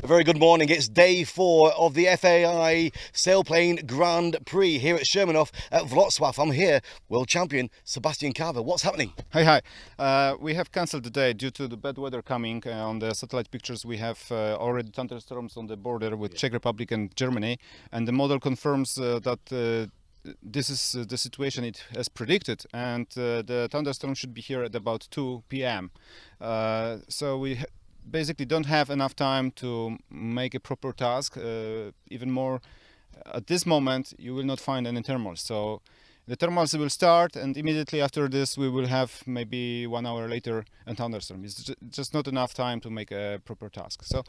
A very good morning. It's day 4 of the FAI Sailplane Grand Prix here at Shermanoff at Wrocław. I'm here, world champion Sebastian Carver. What's happening? Hi. We have cancelled the day due to the bad weather coming. On the satellite pictures we have already thunderstorms on the border with Czech Republic and Germany, and the model confirms that this is the situation it has predicted, and the thunderstorm should be here at about 2 p.m. So we basically don't have enough time to make a proper task. Even more, at this moment you will not find any thermals. So the thermals will start, and immediately after this we will have maybe 1 hour later a thunderstorm. It's just not enough time to make a proper task. So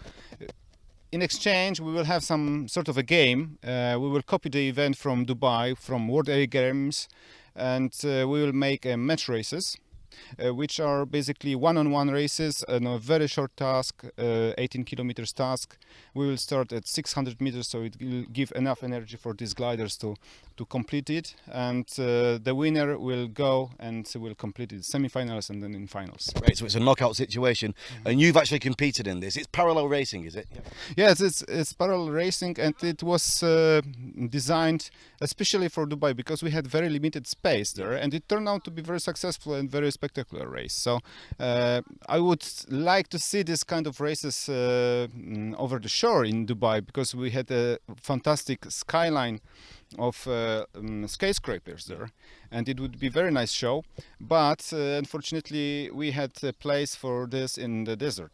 in exchange we will have some sort of a game. We will copy the event from Dubai, from World Air Games, and we will make match races, which are basically one-on-one races and a very short task, 18 kilometers task. We will start at 600 meters, so it will give enough energy for these gliders to complete it, and the winner will go and will complete it semi-finals and then in finals. Right, so it's a knockout situation, and you've actually competed in this. It's parallel racing, is it? Yes, it's parallel racing, and it was designed especially for Dubai because we had very limited space there, and it turned out to be very successful and very spectacular race. So I would like to see this kind of races over the shore in Dubai, because we had a fantastic skyline of skyscrapers there, and it would be very nice show, but unfortunately we had a place for this in the desert.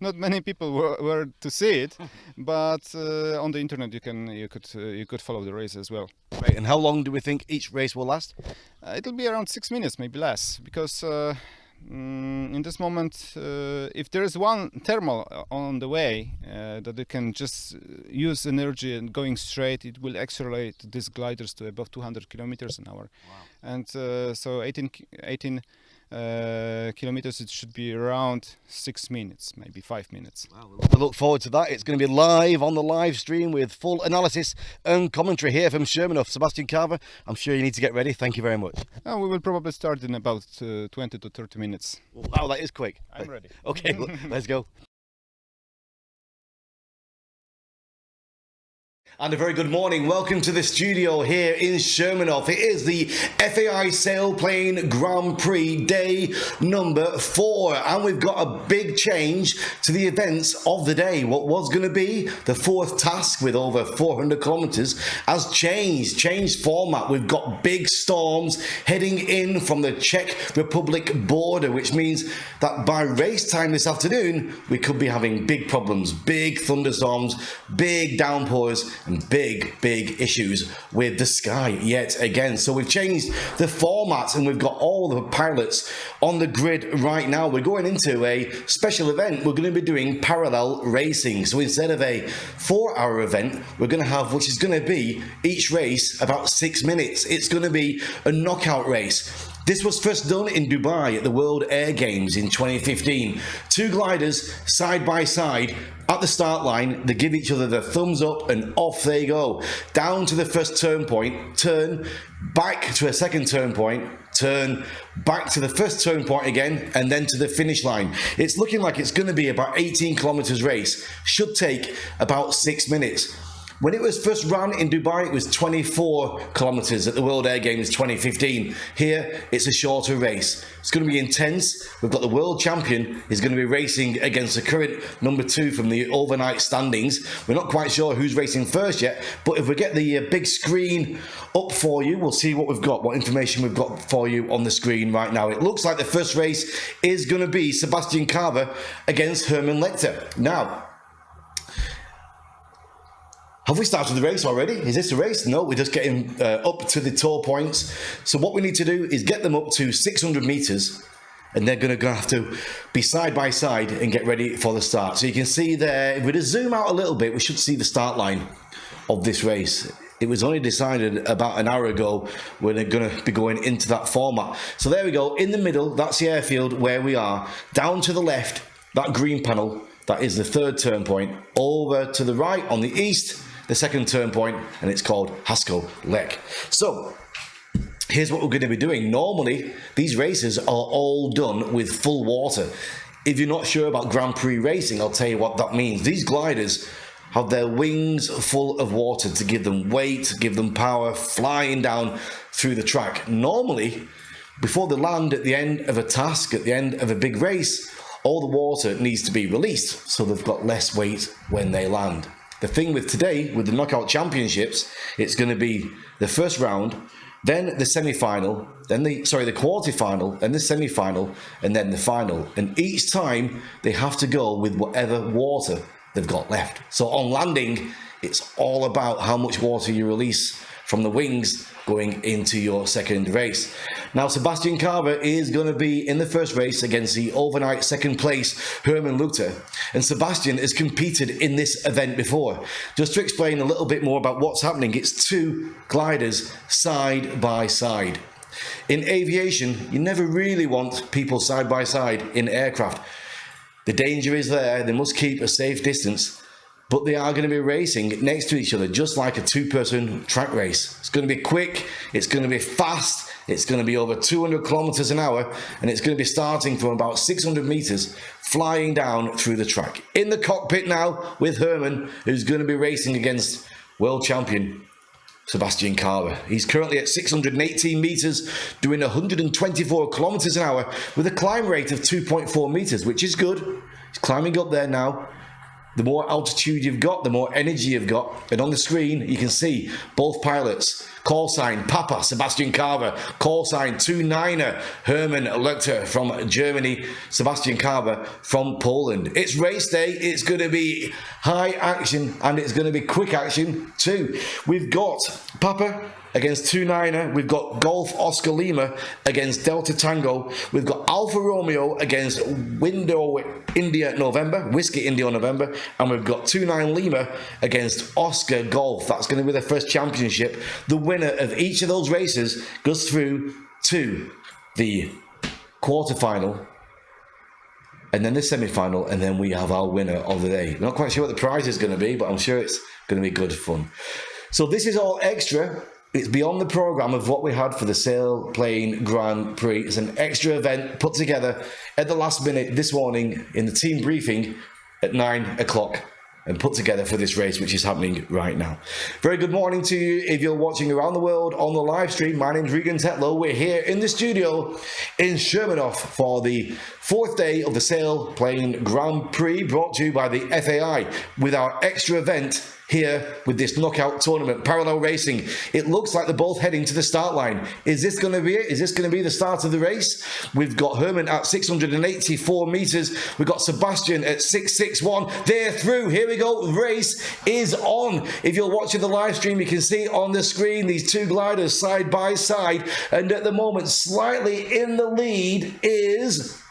Not many people were to see it, but on the internet you could follow the race as well. Right, and how long do we think each race will last? It'll be around 6 minutes, maybe less, because in this moment, if there is one thermal on the way that they can just use energy and going straight, it will accelerate these gliders to above 200 kilometers an hour. Wow. And so 18 kilometers, it should be around 6 minutes, maybe 5 minutes. Wow, we look forward to that. It's going to be live on the live stream with full analysis and commentary here from Shermanoff. Sebastian Carver, I'm sure you need to get ready. Thank you very much. We will probably start in about 20 to 30 minutes. Wow, that is quick. I'm ready. Okay, let's go. And a very good morning. Welcome to the studio here in Shermanoff. It is the FAI Sailplane Grand Prix day number 4, and we've got a big change to the events of the day. What was going to be the 4th task with over 400 kilometers has changed format. We've got big storms heading in from the Czech Republic border, which means that by race time this afternoon we could be having big problems, big thunderstorms, big downpours, and big issues with the sky yet again. So we've changed the format, and we've got all the pilots on the grid right now. We're going into a special event. We're going to be doing parallel racing. So instead of a 4-hour event, we're going to have, which is going to be each race about 6 minutes. It's going to be a knockout race. This was first done in Dubai at the World Air Games in 2015. 2 gliders side by side at the start line. They give each other the thumbs up and off they go. Down to the first turn point, turn, back to a second turn point, turn, back to the first turn point again, and then to the finish line. It's looking like it's going to be about 18 kilometers race. Should take about 6 minutes. When it was first run in Dubai, it was 24 kilometers at the World Air Games 2015. Here, it's a shorter race. It's going to be intense. We've got the world champion is going to be racing against the current number 2 from the overnight standings. We're not quite sure who's racing first yet, but if we get the big screen up for you, we'll see what we've got, what information we've got for you on the screen right now. It looks like the first race is going to be Sebastian Carver against Herman. Now, have we started the race already? Is this a race? No, we're just getting up to the tour points. So what we need to do is get them up to 600 meters, and they're going to have to be side by side and get ready for the start. So you can see there, if we just zoom out a little bit, we should see the start line of this race. It was only decided about an hour ago when they're going to be going into that format. So there we go, in the middle, that's the airfield where we are. Down to the left, that green panel, that is the 3rd turn point. Over to the right on the east, the 2nd turn point, and it's called Haskell Lek. So here's what we're going to be doing. Normally, these races are all done with full water. if you're not sure about Grand Prix racing, I'll tell you what that means. These gliders have their wings full of water to give them weight, to give them power, flying down through the track. Normally, before they land at the end of a task, at the end of a big race, all the water needs to be released, so they've got less weight when they land. The thing with today, with the knockout championships, it's going to be the first round, then the semi-final, then the quarter-final, then the semi-final, and then the final. And each time they have to go with whatever water they've got left. So on landing, it's all about how much water you release from the wings going into your second race. Now, Sebastian Carver is going to be in the first race against the overnight second place Herman Luchter. And Sebastian has competed in this event before. Just to explain a little bit more about what's happening, it's two gliders side by side. In aviation, you never really want people side by side in aircraft. The danger is there, they must keep a safe distance, but they are going to be racing next to each other, just like a two-person track race. It's going to be quick, it's going to be fast, it's going to be over 200 kilometers an hour, and it's going to be starting from about 600 meters, flying down through the track. In the cockpit now with Herman, who's going to be racing against world champion Sebastian Carver. He's currently at 618 meters, doing 124 kilometers an hour with a climb rate of 2.4 meters, which is good. He's climbing up there now. The more altitude you've got, the more energy you've got. And on the screen, you can see both pilots. Call sign Papa Sebastian Carver. Call sign 29er Herman Luchter from Germany. Sebastian Carver from Poland. It's race day. It's going to be high action and it's going to be quick action too. We've got Papa against 29er. We've got Golf Oscar Lima against Delta Tango. We've got Alfa Romeo against Window India November, Whiskey India November, and we've got 29 Lima against Oscar Golf. That's going to be their first championship. The winner of each of those races goes through to the quarterfinal, and then the semi-final, and then we have our winner of the day. Not quite sure what the prize is going to be, but I'm sure it's going to be good fun. So this is all extra. It's beyond the programme of what we had for the Sailplane Grand Prix. It's an extra event put together at the last minute this morning in the team briefing at 9 o'clock and put together for this race, which is happening right now. Very good morning to you if you're watching around the world on the live stream. My name's Regan Tetlow. We're here in the studio in Shermanoff for the fourth day of the Sailplane Grand Prix, brought to you by the FAI with our extra event here with this knockout tournament, parallel racing. It looks like they're both heading to the start line. Is this going to be it? Is this going to be the start of the race? We've got Herman at 684 meters. We've got Sebastian at 661. They're through. Here we go. The race is on. If you're watching the live stream, you can see on the screen these two gliders side by side. And at the moment, slightly in the lead is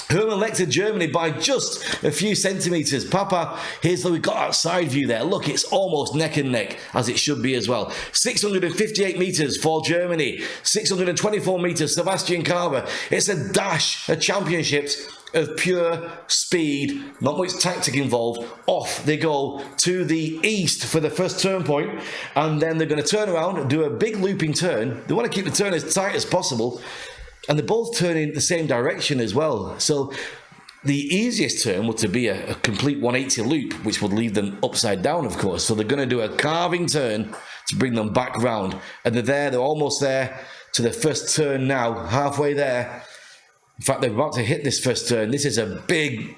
Herman Luchter, Germany, by just a few centimetres. Papa, we've got that side view there. Look, it's almost neck and neck, as it should be as well. 658 metres for Germany. 624 metres, Sebastian Carver. It's a dash, a championships of pure speed, not much tactic involved. Off they go to the east for the first turn point, and then they're going to turn around, do a big looping turn. They want to keep the turn as tight as possible. And they're both turning the same direction as well. So the easiest turn would to be a complete 180 loop, which would leave them upside down, of course. So they're going to do a carving turn to bring them back round. And they're almost there to the first turn now, halfway there. In fact, they're about to hit this first turn. This is a big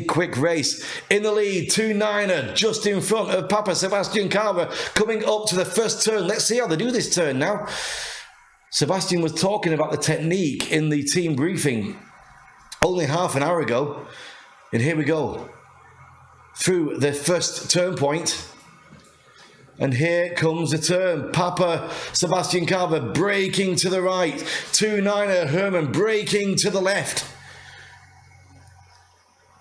quick race. In the lead, 29er just in front of Papa Sebastian Carver, coming up to the first turn. Let's see how they do this turn now. Sebastian was talking about the technique in the team briefing only half an hour ago. And here we go. Through the first turn point. And here comes the turn. Papa Sebastian Carver braking to the right. 29er Herman braking to the left.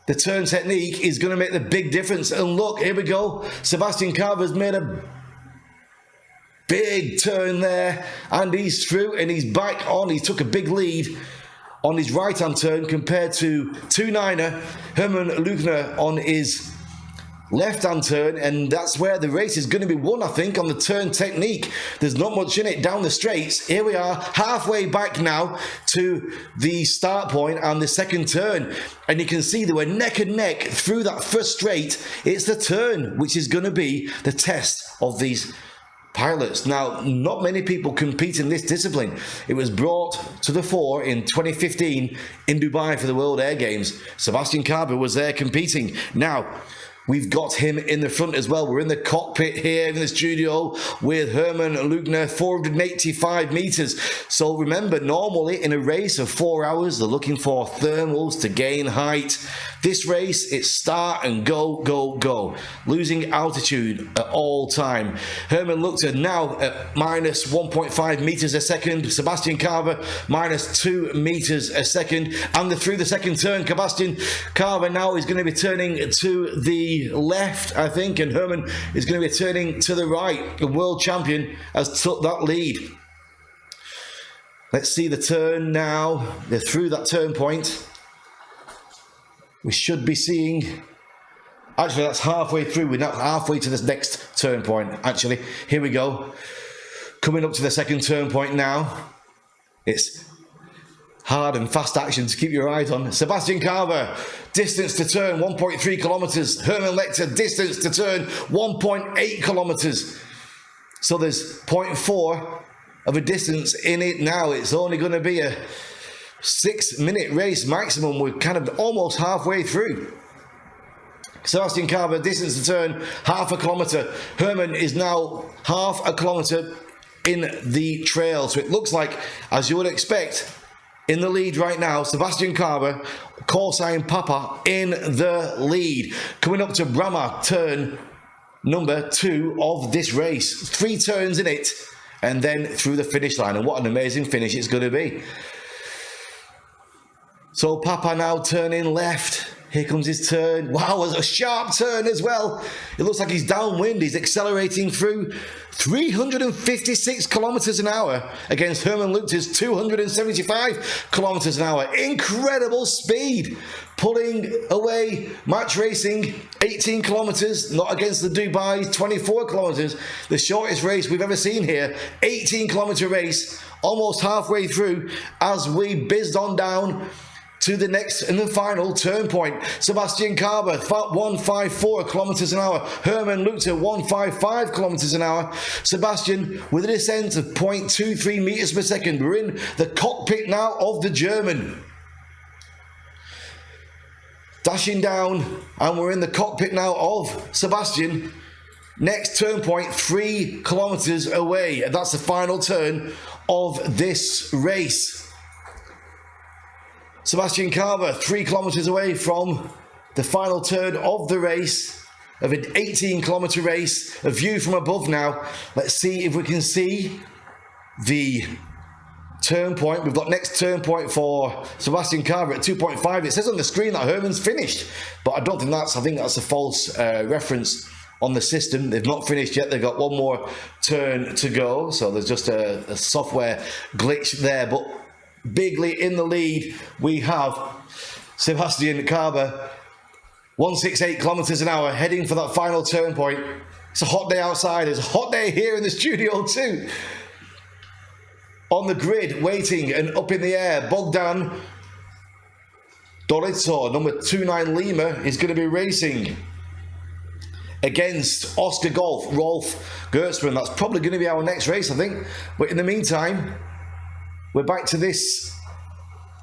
The turn technique is going to make the big difference. And look, here we go. Sebastian Carver's made a big turn there, and he's through and he's back on. He took a big lead on his right hand turn compared to 29er Herman Luchter on his left-hand turn, and that's where the race is going to be won, I think, on the turn technique. There's not much in it down the straights. Here we are, halfway back now to the start point and the second turn, and you can see they were neck and neck through that first straight. It's the turn which is going to be the test of these pilots. Now, not many people compete in this discipline. It was brought to the fore in 2015 in Dubai for the World Air Games. Sebastian Carver was there competing. Now, we've got him in the front as well. We're in the cockpit here in the studio with Herman Lugner, 485 meters. So remember, normally in a race of 4 hours, they're looking for thermals to gain height. This race, it's start and go, go, go. Losing altitude at all time. Herman Lugner now at minus 1.5 meters a second. Sebastian Carver minus 2 meters a second. And through the second turn, Sebastian Carver now is going to be turning to the left, I think, and Herman is going to be turning to the right. The world champion has took that lead. Let's see the turn now. They're through that turn point. We should be seeing, actually that's halfway through. We're now halfway to this next turn point, actually. Here we go. Coming up to the second turn point now. It's hard and fast action to keep your eyes on. Sebastian Carver, distance to turn 1.3 kilometers. Herman Lugner, distance to turn 1.8 kilometers. So there's 0.4 of a distance in it now. It's only going to be a 6-minute race maximum. We're kind of almost halfway through. Sebastian Carver, distance to turn half a kilometer. Herman is now half a kilometer in the trail. So it looks like, as you would expect, in the lead right now, Sebastian Carver, call sign Papa, in the lead. Coming up to Brahma, turn number 2 of this race. 3 turns in it, and then through the finish line. And what an amazing finish it's going to be. So Papa now turning left. Here comes his turn. Wow, a sharp turn as well. It looks like he's downwind. He's accelerating through 356 kilometers an hour against Herman Lugner's 275 kilometers an hour. Incredible speed. Pulling away match racing, 18 kilometers, not against the Dubai's 24 kilometers. The shortest race we've ever seen here. 18-kilometer race, almost halfway through as we bizzed on down to the next and the final turn point. Sebastian Carver, 154 kilometers an hour. Herman Lugner, 155 kilometers an hour. Sebastian with a descent of 0.23 meters per second. We're in the cockpit now of the German. Dashing down, and we're in the cockpit now of Sebastian. Next turn point, 3 kilometers away. And that's the final turn of this race. Sebastian Carver, 3 kilometers away from the final turn of the race, of an 18-kilometer race. A view from above now. Let's see if we can see the turn point. We've got next turn point for Sebastian Carver at 2.5. It says on the screen that Herman's finished, but I don't think that's, I think that's a false reference on the system. They've not finished yet. They've got one more turn to go. So there's just a software glitch there, but bigly in the lead, we have Sebastian Carver, 168 kilometers an hour, heading for that final turn point. It's a hot day outside. It's a hot day here in the studio too. On the grid, waiting and up in the air, Bogdan Dorizo, number 29 Lima, is going to be racing against Oscar Golf, Rolf Gertzmann. That's probably going to be our next race, I think. But in the meantime, we're back to this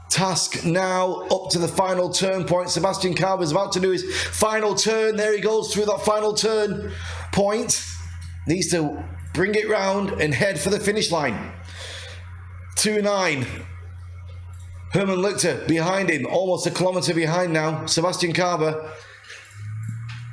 task now, up to the final turn point. Sebastian Carver is about to do his final turn. There he goes through that final turn point. Needs to bring it round and head for the finish line. 2.9. Herman Lugner behind him, almost a kilometer behind now. Sebastian Carver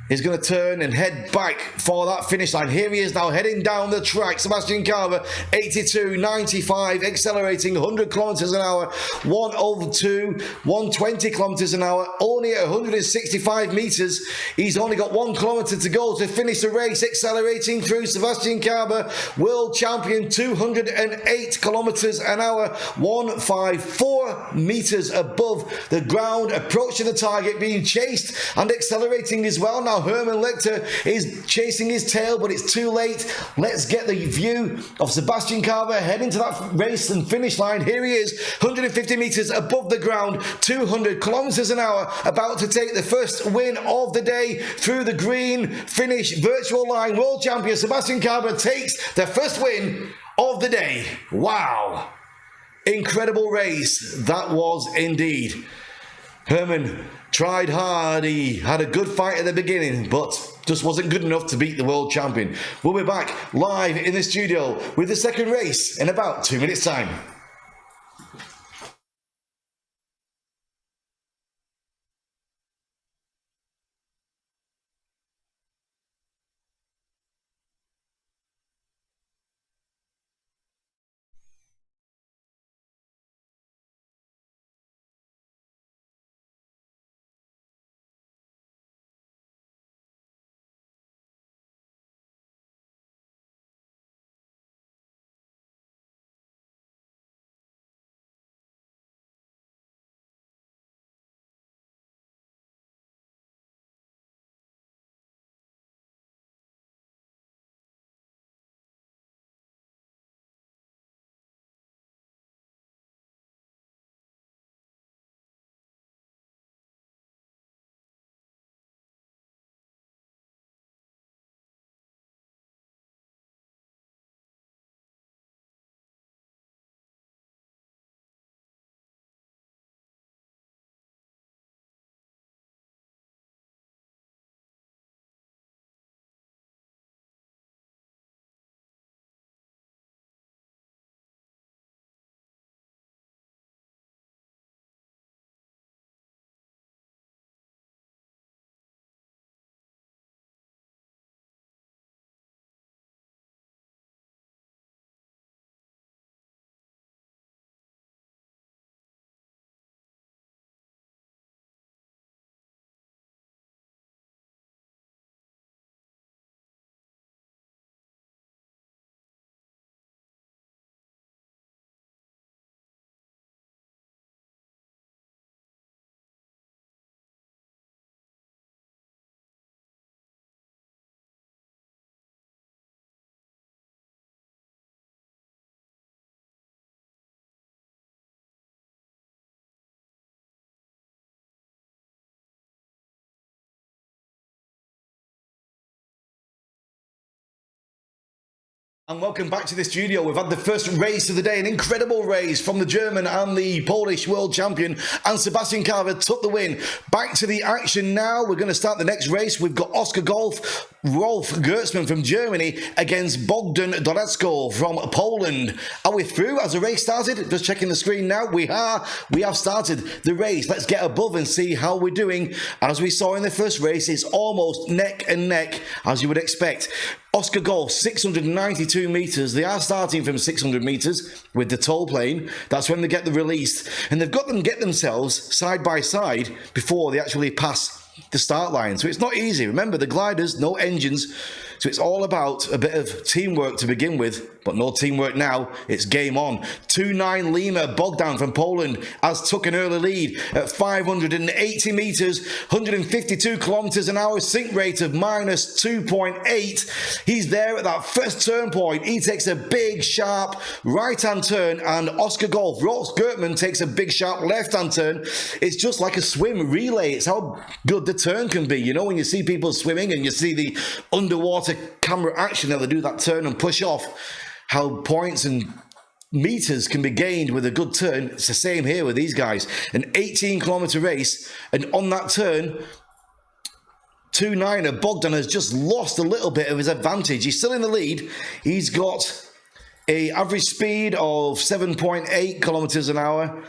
is going to turn and head back for that finish line. Here he is now heading down the track. Sebastian Carver, 82.95, accelerating 100 kilometers an hour, 102, 120 kilometers an hour, only at 165 meters. He's only got 1 kilometer to go to finish the race, accelerating through. Sebastian Carver, world champion, 208 kilometers an hour, 154 meters above the ground, approaching the target, being chased and accelerating as well now now. Herman Lichter is chasing his tail, but it's too late. Let's get the view of Sebastian Carver heading to that race and finish line. Here he is, 150 meters above the ground, 200 kilometers an hour, about to take the first win of the day through the green finish virtual line. World champion Sebastian Carver takes the first win of the day. Wow. Incredible race that was indeed. Herman tried hard. He had a good fight at the beginning, but just wasn't good enough to beat the world champion. We'll be back live in the studio with the second race in about 2 minutes' time. And welcome back to the studio. We've had the first race of the day, an incredible race from the German and the Polish world champion, and Sebastian Carver took the win. Back to the action now. We're going to start the next race. We've got Oscar Golf, Rolf Gertzman from Germany against Bogdan Dorecko from Poland. Are we through? Has the race started? Just checking the screen now. We have started the race. Let's get above and see how we're doing. As we saw in the first race, it's almost neck and neck, as you would expect. Oscar Golf, 692 metres. They are starting from 600 metres with the toll plane. That's when they get the release. And they've got them get themselves side by side before they actually pass the start line. So it's not easy. Remember, the gliders, no engines. So it's all about a bit of teamwork to begin with, but no teamwork now. It's game on. 2-9 Lima, Bogdan from Poland has took an early lead at 580 metres, 152 kilometres an hour, sink rate of minus 2.8. He's there at that first turn point. He takes a big, sharp right-hand turn, and Oscar Golf, Rolf Gertzman, takes a big, sharp left-hand turn. It's just like a swim relay. It's how good the turn can be. You know, when you see people swimming and you see the underwater camera action, how they do that turn and push off, how points and meters can be gained with a good turn. It's the same here with these guys. An 18-kilometer race, and on that turn, 2-9er Bogdan has just lost a little bit of his advantage. He's still in the lead. He's got an average speed of 7.8 kilometers an hour.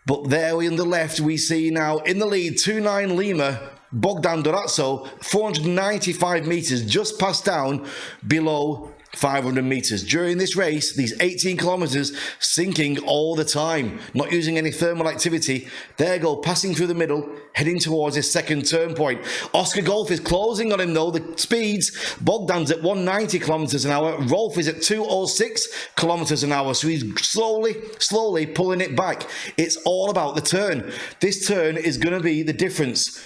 But there on the left, we see now in the lead, 2-9 Lima, Bogdan Dorecko, 495 meters, just passed down below 500 meters. During this race, these 18 kilometers, sinking all the time, not using any thermal activity. There go, passing through the middle, heading towards his second turn point. Oscar Golf is closing on him though. The speeds, Bogdan's at 190 kilometers an hour. Rolf is at 206 kilometers an hour. So he's slowly pulling it back. It's all about the turn. This turn is going to be the difference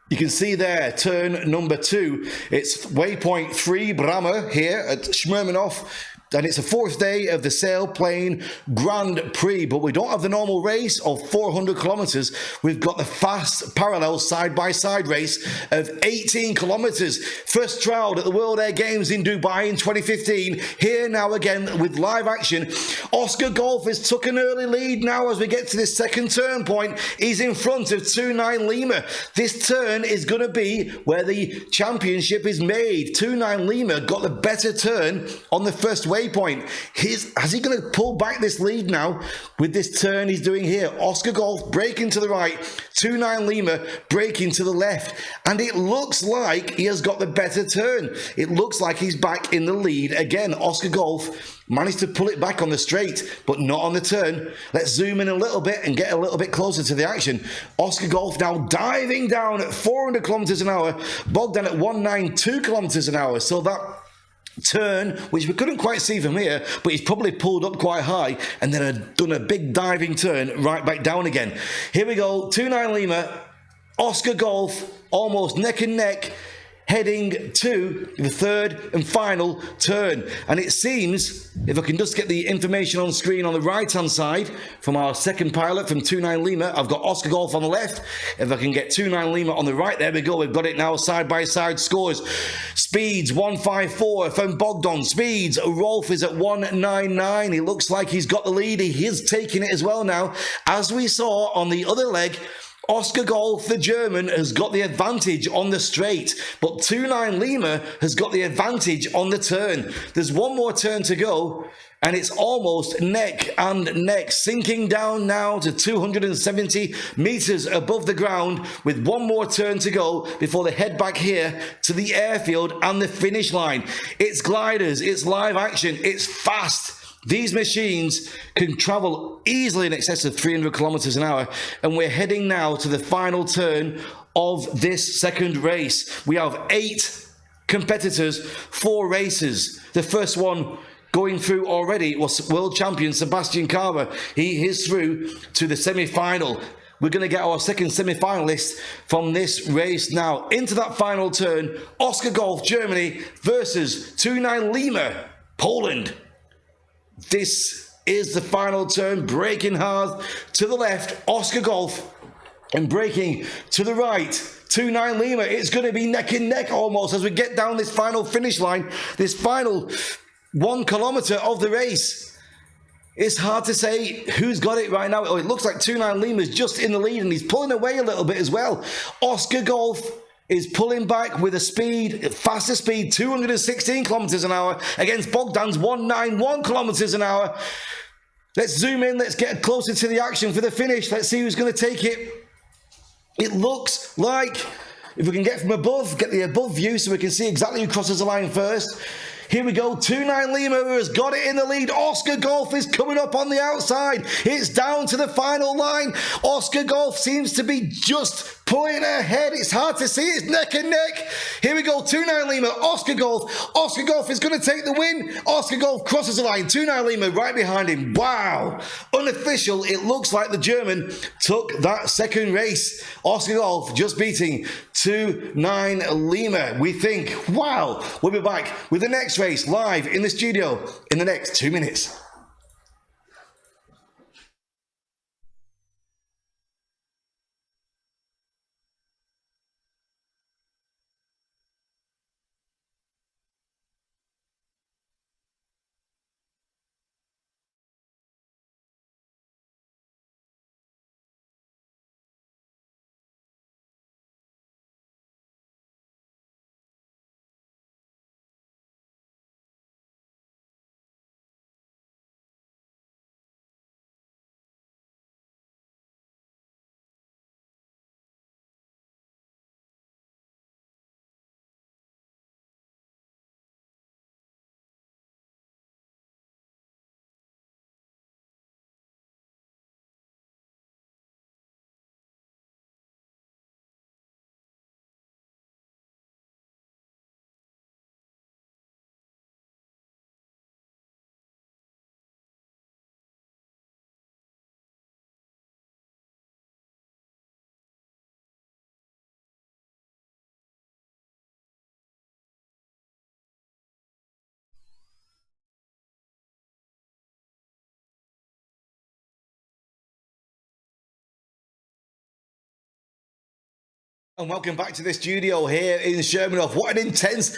You can see there, turn number 2. It's waypoint 3 Brammer here at Schmermanoff. And it's the 4th day of the Sailplane Grand Prix, but we don't have the normal race of 400 kilometers. We've got the fast parallel side-by-side race of 18 kilometers. First trialled at the World Air Games in Dubai in 2015. Here now again with live action. Oscar Golf has took an early lead now as we get to this second turn point. He's in front of 29 Lima. This turn is going to be where the championship is made. 29 Lima got the better turn on the first waypoint. Is he going to pull back this lead now with this turn he's doing here? Oscar Golf braking to the right, 29 Lima braking to the left, and it looks like he has got the better turn. It looks like he's back in the lead again. Oscar Golf managed to pull it back on the straight, but not on the turn. Let's zoom in a little bit and get a little bit closer to the action. Oscar Golf now diving down at 400 kilometers an hour, Bogdan at 192 kilometers an hour. So that turn, which we couldn't quite see from here, but he's probably pulled up quite high and then done a big diving turn right back down again. Here we go, 29 Lima, Oscar Golf almost neck and neck, heading to the third and final turn. And it seems, if I can just get the information on screen on the right hand side from our second pilot from 29 Lima, I've got Oscar Golf on the left. If I can get 29 Lima on the right, there we go, we've got it now, side by side scores. Speeds 154 from Bogdan. Speeds, Rolf is at 199. He looks like he's got the lead. He is taking it as well now. As we saw on the other leg, Oscar Golf, the German, has got the advantage on the straight, but 29 Lima has got the advantage on the turn. There's one more turn to go, and it's almost neck and neck, sinking down now to 270 meters above the ground with one more turn to go before they head back here to the airfield and the finish line. It's gliders, it's live action, it's fast. These machines can travel easily in excess of 300 kilometers an hour, and we're heading now to the final turn of this second race. We have 8 competitors, 4 races. The first one going through already was world champion Sebastian Carver. He is through to the semi-final. We're going to get our second semi-finalist from this race now. Into that final turn, Oscar Golf, Germany versus 29 Lima, Poland. This is the final turn, braking hard to the left, Oscar Golf, and braking to the right, 29 Lima. It's going to be neck and neck almost as we get down this final finish line, this final 1 kilometer of the race. It's hard to say who's got it right now. Oh, it looks like 29 Lima is just in the lead and he's pulling away a little bit as well. Oscar Golf is pulling back with a speed, faster speed, 216 kilometers an hour against Bogdan's 191 kilometers an hour. Let's zoom in, let's get closer to the action for the finish. Let's see who's going to take it. It looks like, if we can get from above, get the above view so we can see exactly who crosses the line first. Here we go, 29 Lima has got it in the lead. Oscar Golf is coming up on the outside. It's down to the final line. Oscar Golf seems to be just pulling ahead. It's hard to see, it's neck and neck. Here we go, 29 Lima, Oscar Golf. Oscar Golf is going to take the win. Oscar Golf crosses the line, 29 Lima right behind him. Wow. Unofficial, it looks like the German took that second race. Oscar Golf just beating 29 Lima. We think, wow. We'll be back with the next race live in the studio in the next 2 minutes. And welcome back to the studio here in Sherman. What an intense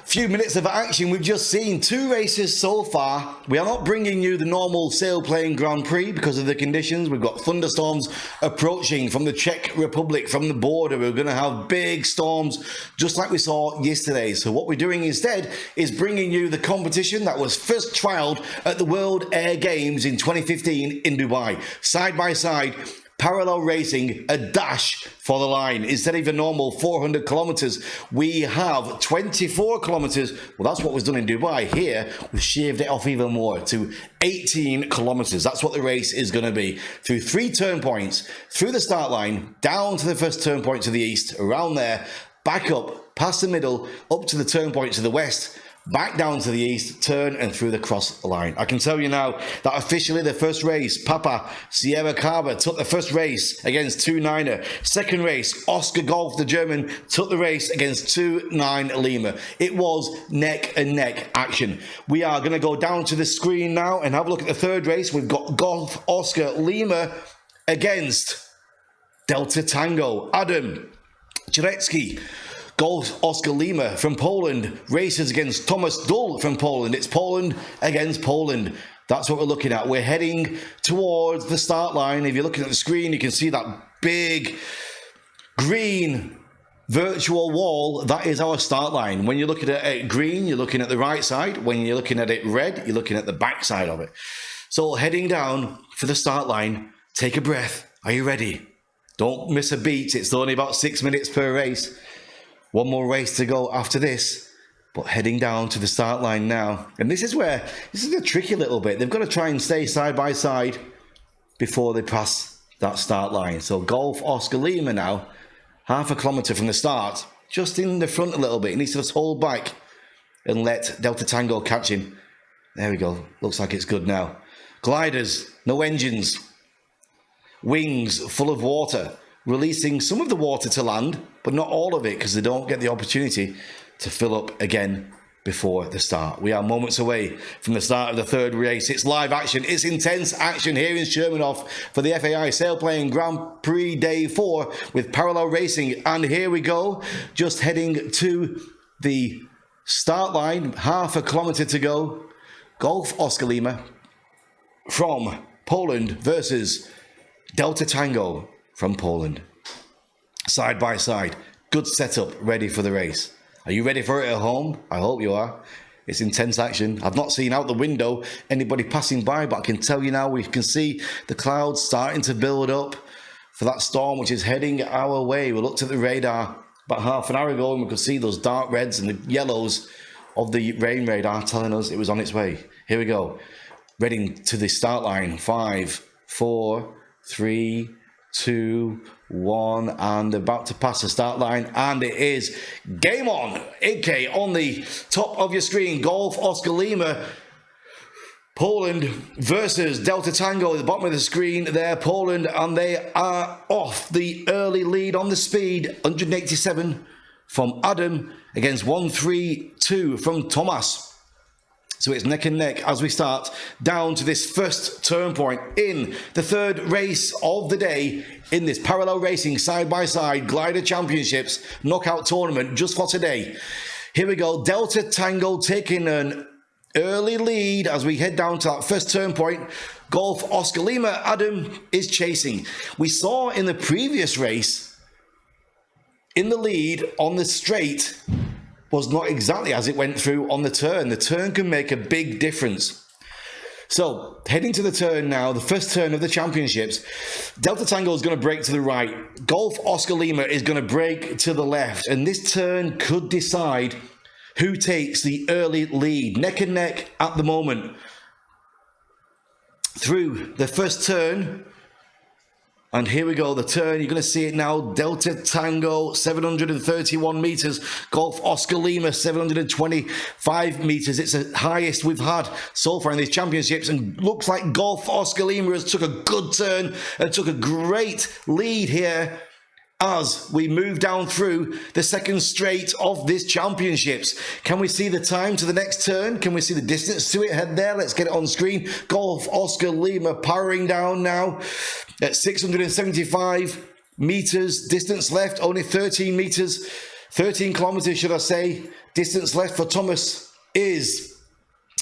few minutes of action we've just seen. 2 races so far. We are not bringing you the normal Sailplane Grand Prix because of the conditions. We've got thunderstorms approaching from the Czech Republic, from the border. We're going to have big storms just like we saw yesterday. So what we're doing instead is bringing you the competition that was first trialled at the World Air Games in 2015 in Dubai. Side by side, parallel racing, a dash for the line. Instead of a normal 400 kilometers, we have 24 kilometers. Well, that's what was done in Dubai. Here, we've shaved it off even more to 18 kilometers. That's what the race is going to be. Through 3 turn points, through the start line, down to the first turn point to the east, around there, back up, past the middle, up to the turn point to the west, back down to the east, turn and through the cross line. I can tell you now that officially the first race, Papa Sierra Carver took the first race against 2-9er. Second race, Oscar Golf, the German, took the race against 2-9 Lima. It was neck and neck action. We are going to go down to the screen now and have a look at the third race. We've got Golf Oscar Lima against Delta Tango. Adam Jarecki. Golf Oscar Lima from Poland races against Thomas Dull from Poland. It's Poland against Poland. That's what we're looking at. We're heading towards the start line. If you're looking at the screen, you can see that big green virtual wall. That is our start line. When you're looking at it green, you're looking at the right side. When you're looking at it red, you're looking at the back side of it. So heading down for the start line, take a breath. Are you ready? Don't miss a beat. It's only about 6 minutes per race. One more race to go after this, but heading down to the start line now. And this is a tricky little bit. They've got to try and stay side by side before they pass that start line. So Golf Oscar Lima now, half a kilometre from the start, just in the front a little bit. He needs to just hold back and let Delta Tango catch him. There we go. Looks like it's good now. Gliders, no engines. Wings full of water. Releasing some of the water to land, but not all of it because they don't get the opportunity to fill up again before the start. We are moments away from the start of the third race. It's live action. It's intense action here in Shermanoff for the FAI Sailplane Grand Prix Day 4 with parallel racing. And here we go, just heading to the start line, half a kilometre to go. Golf Oscar Lima from Poland versus Delta Tango from Poland. Side by side, good setup, ready for the race. Are you ready for it at home? I hope you are. It's intense action. I've not seen out the window anybody passing by, but I can tell you now we can see the clouds starting to build up for that storm which is heading our way. We looked at the radar about half an hour ago and we could see those dark reds and the yellows of the rain radar telling us it was on its way. Here we go. Ready to the start line. 5, 4, 3, 2, 1, and about to pass the start line, and it is game on. AK on the top of your screen. Golf Oscar Lima, Poland versus Delta Tango at the bottom of the screen there. Poland, and they are off the early lead on the speed. 187 from Adam against 132 from Thomas. So it's neck and neck as we start down to this first turn point in the third race of the day in this parallel racing side-by-side glider championships knockout tournament just for today. Here we go. Delta Tango taking an early lead as we head down to that first turn point. Golf Oscar Lima, Adam is chasing. We saw in the previous race in the lead on the straight was not exactly as it went through on the turn. The turn can make a big difference. So, heading to the turn now, the first turn of the championships, Delta Tango is going to brake to the right. Golf Oscar Lima is going to brake to the left. And this turn could decide who takes the early lead. Neck and neck at the moment. Through the first turn. And here we go, the turn, you're going to see it now. Delta Tango, 731 meters. Golf Oscar Lima, 725 meters. It's the highest we've had so far in these championships. And looks like Golf Oscar Lima has took a good turn and took a great lead here as we move down through the second straight of this championships. Can we see the time to the next turn? Can we see the distance to it? Head there, let's get it on screen. Golf Oscar Lima powering down now at 675 meters distance left, only 13 meters, 13 kilometers, should I say. Distance left for Thomas is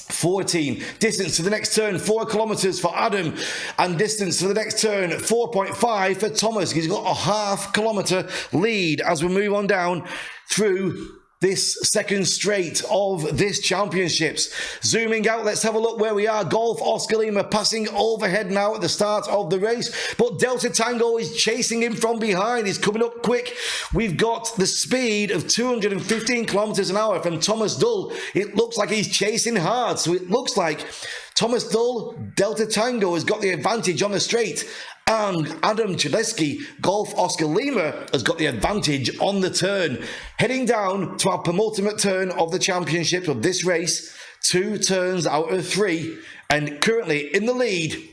14. Distance to the next turn, 4 kilometers for Adam, and distance to the next turn, 4.5 for Thomas. He's got a half-kilometer lead as we move on down through this second straight of this championships. Zooming out, let's have a look where we are. Golf Oscar Lima passing overhead now at the start of the race, but Delta Tango is chasing him from behind. He's coming up quick. We've got the speed of 215 kilometers an hour from Thomas Dull. It looks like he's chasing hard, so it looks like Thomas Dull, Delta Tango has got the advantage on the straight, and Adam Chileski, Golf Oscar Lima, has got the advantage on the turn. Heading down to our penultimate turn of the championship of this race, 2 turns out of 3, and currently in the lead,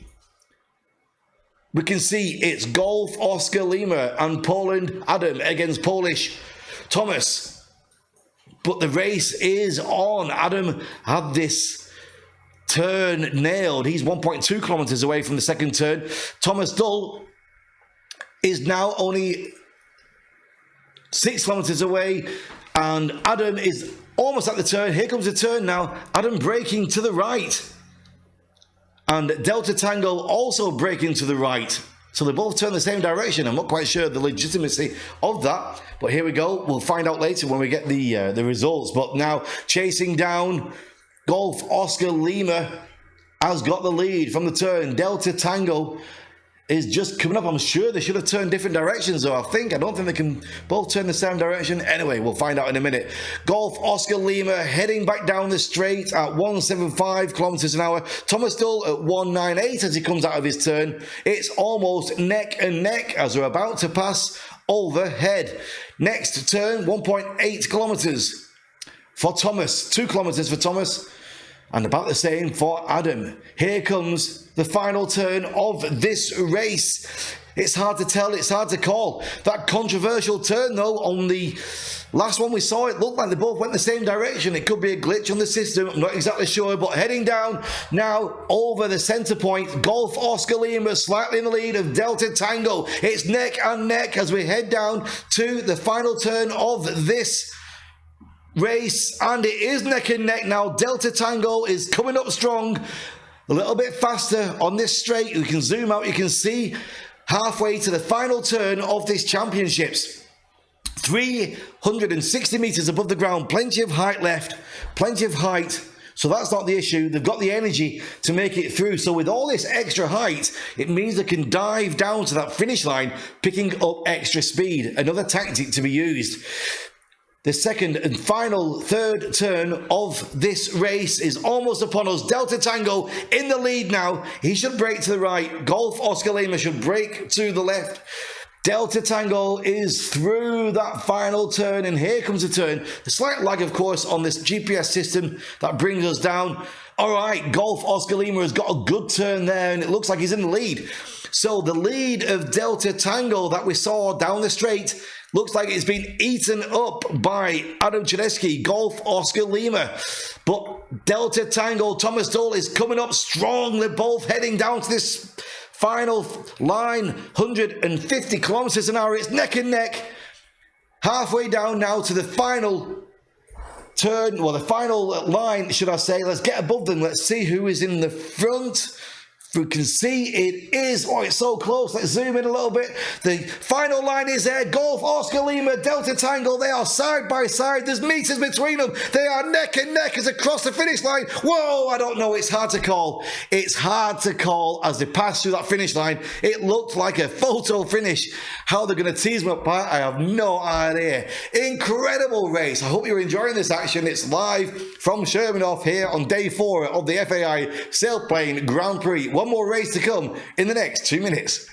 we can see it's Golf Oscar Lima and Poland Adam against Polish Thomas. But the race is on. Adam had this turn nailed. He's 1.2 kilometers away from the second turn. Thomas Dull is now only 6 kilometers away, and Adam is almost at the turn. Here comes the turn now. Adam braking to the right, and Delta Tango also braking to the right. So they both turn the same direction. I'm not quite sure the legitimacy of that, but here we go. We'll find out later when we get the results. But now chasing down, Golf Oscar Lima has got the lead from the turn. Delta Tango is just coming up. I'm sure they should have turned different directions, though. I don't think they can both turn the same direction. Anyway, we'll find out in a minute. Golf Oscar Lima heading back down the straight at 175 kilometers an hour. Thomas Dull at 198 as he comes out of his turn. It's almost neck and neck as we're about to pass overhead. Next turn, 1.8 kilometers for Thomas, 2 kilometers for Thomas, and about the same for Adam. Here comes the final turn of this race. It's hard to tell, it's hard to call. That controversial turn, though, on the last one we saw, it looked like they both went the same direction. It could be a glitch on the system, I'm not exactly sure, but heading down now over the center point, Golf Oscar Lima slightly in the lead of Delta Tango. It's neck and neck as we head down to the final turn of this race, and it is neck and neck now. Delta Tango is coming up strong, a little bit faster on this straight. You can zoom out, you can see halfway to the final turn of this championships. 360 meters above the ground, plenty of height left, plenty of height, so that's not the issue. They've got the energy to make it through. So with all this extra height, it means they can dive down to that finish line, picking up extra speed. Another tactic to be used. The second and final third turn of this race is almost upon us. Delta Tango in the lead now. He should brake to the right. Golf Oscar Lima should brake to the left. Delta Tango is through that final turn, and here comes the turn. A slight lag, of course, on this GPS system that brings us down. All right, Golf Oscar Lima has got a good turn there, and it looks like he's in the lead. So the lead of Delta Tango that we saw down the straight looks like it's been eaten up by Adam Chileski, Golf Oscar Lima. But Delta Tango, Thomas Dull is coming up strong. They're both heading down to this final line, 150 kilometers an hour. It's neck and neck. Halfway down now to the final turn, well, the final line, should I say. Let's get above them. Let's see who is in the front. We can see it is, oh, it's so close. Let's zoom in a little bit. The final line is there. Golf Oscar Lima, Delta Tango, they are side by side. There's meters between them. They are neck and neck as across the finish line. Whoa, I don't know. It's hard to call. It's hard to call as they pass through that finish line. It looked like a photo finish. How they're going to tease them apart, I have no idea. Incredible race. I hope you're enjoying this action. It's live from Sherman here on day 4 of the FAI Sailplane Grand Prix. One more race to come in the next 2 minutes.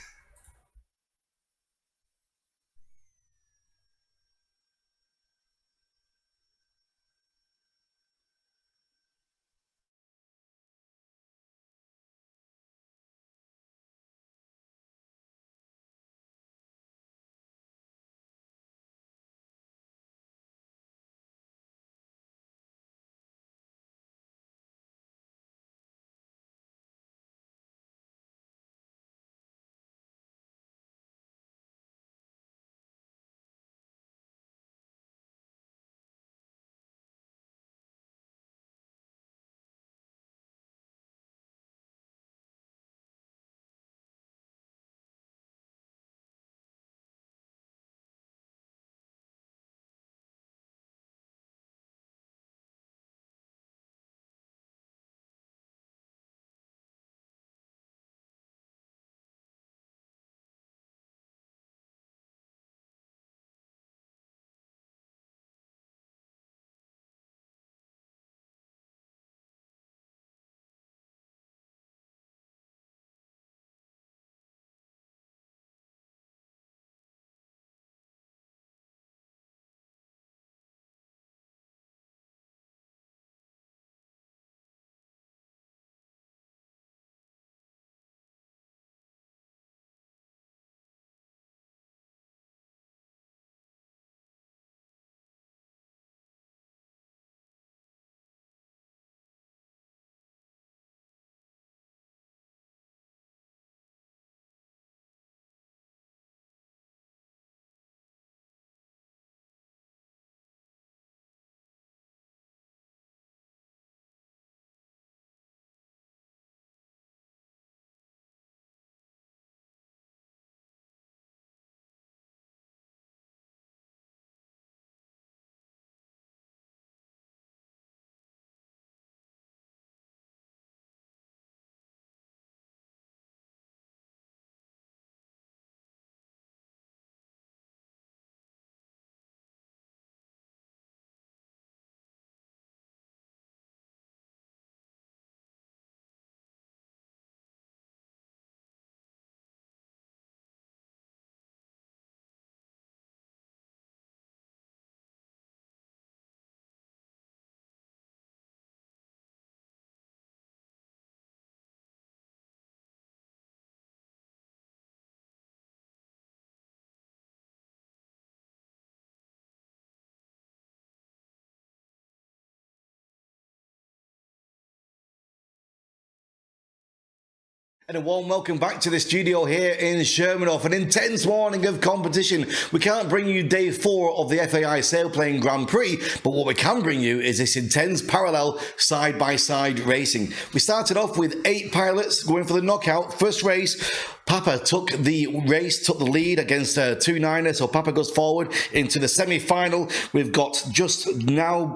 And a warm welcome back to the studio here in Shermanoff. An intense morning of competition. We can't bring you day 4 of the FAI Sailplane Grand Prix, but what we can bring you is this intense parallel side-by-side racing. We started off with 8 pilots going for the knockout. First race, Papa took the lead against 2-9er, so Papa goes forward into the semi-final. We've got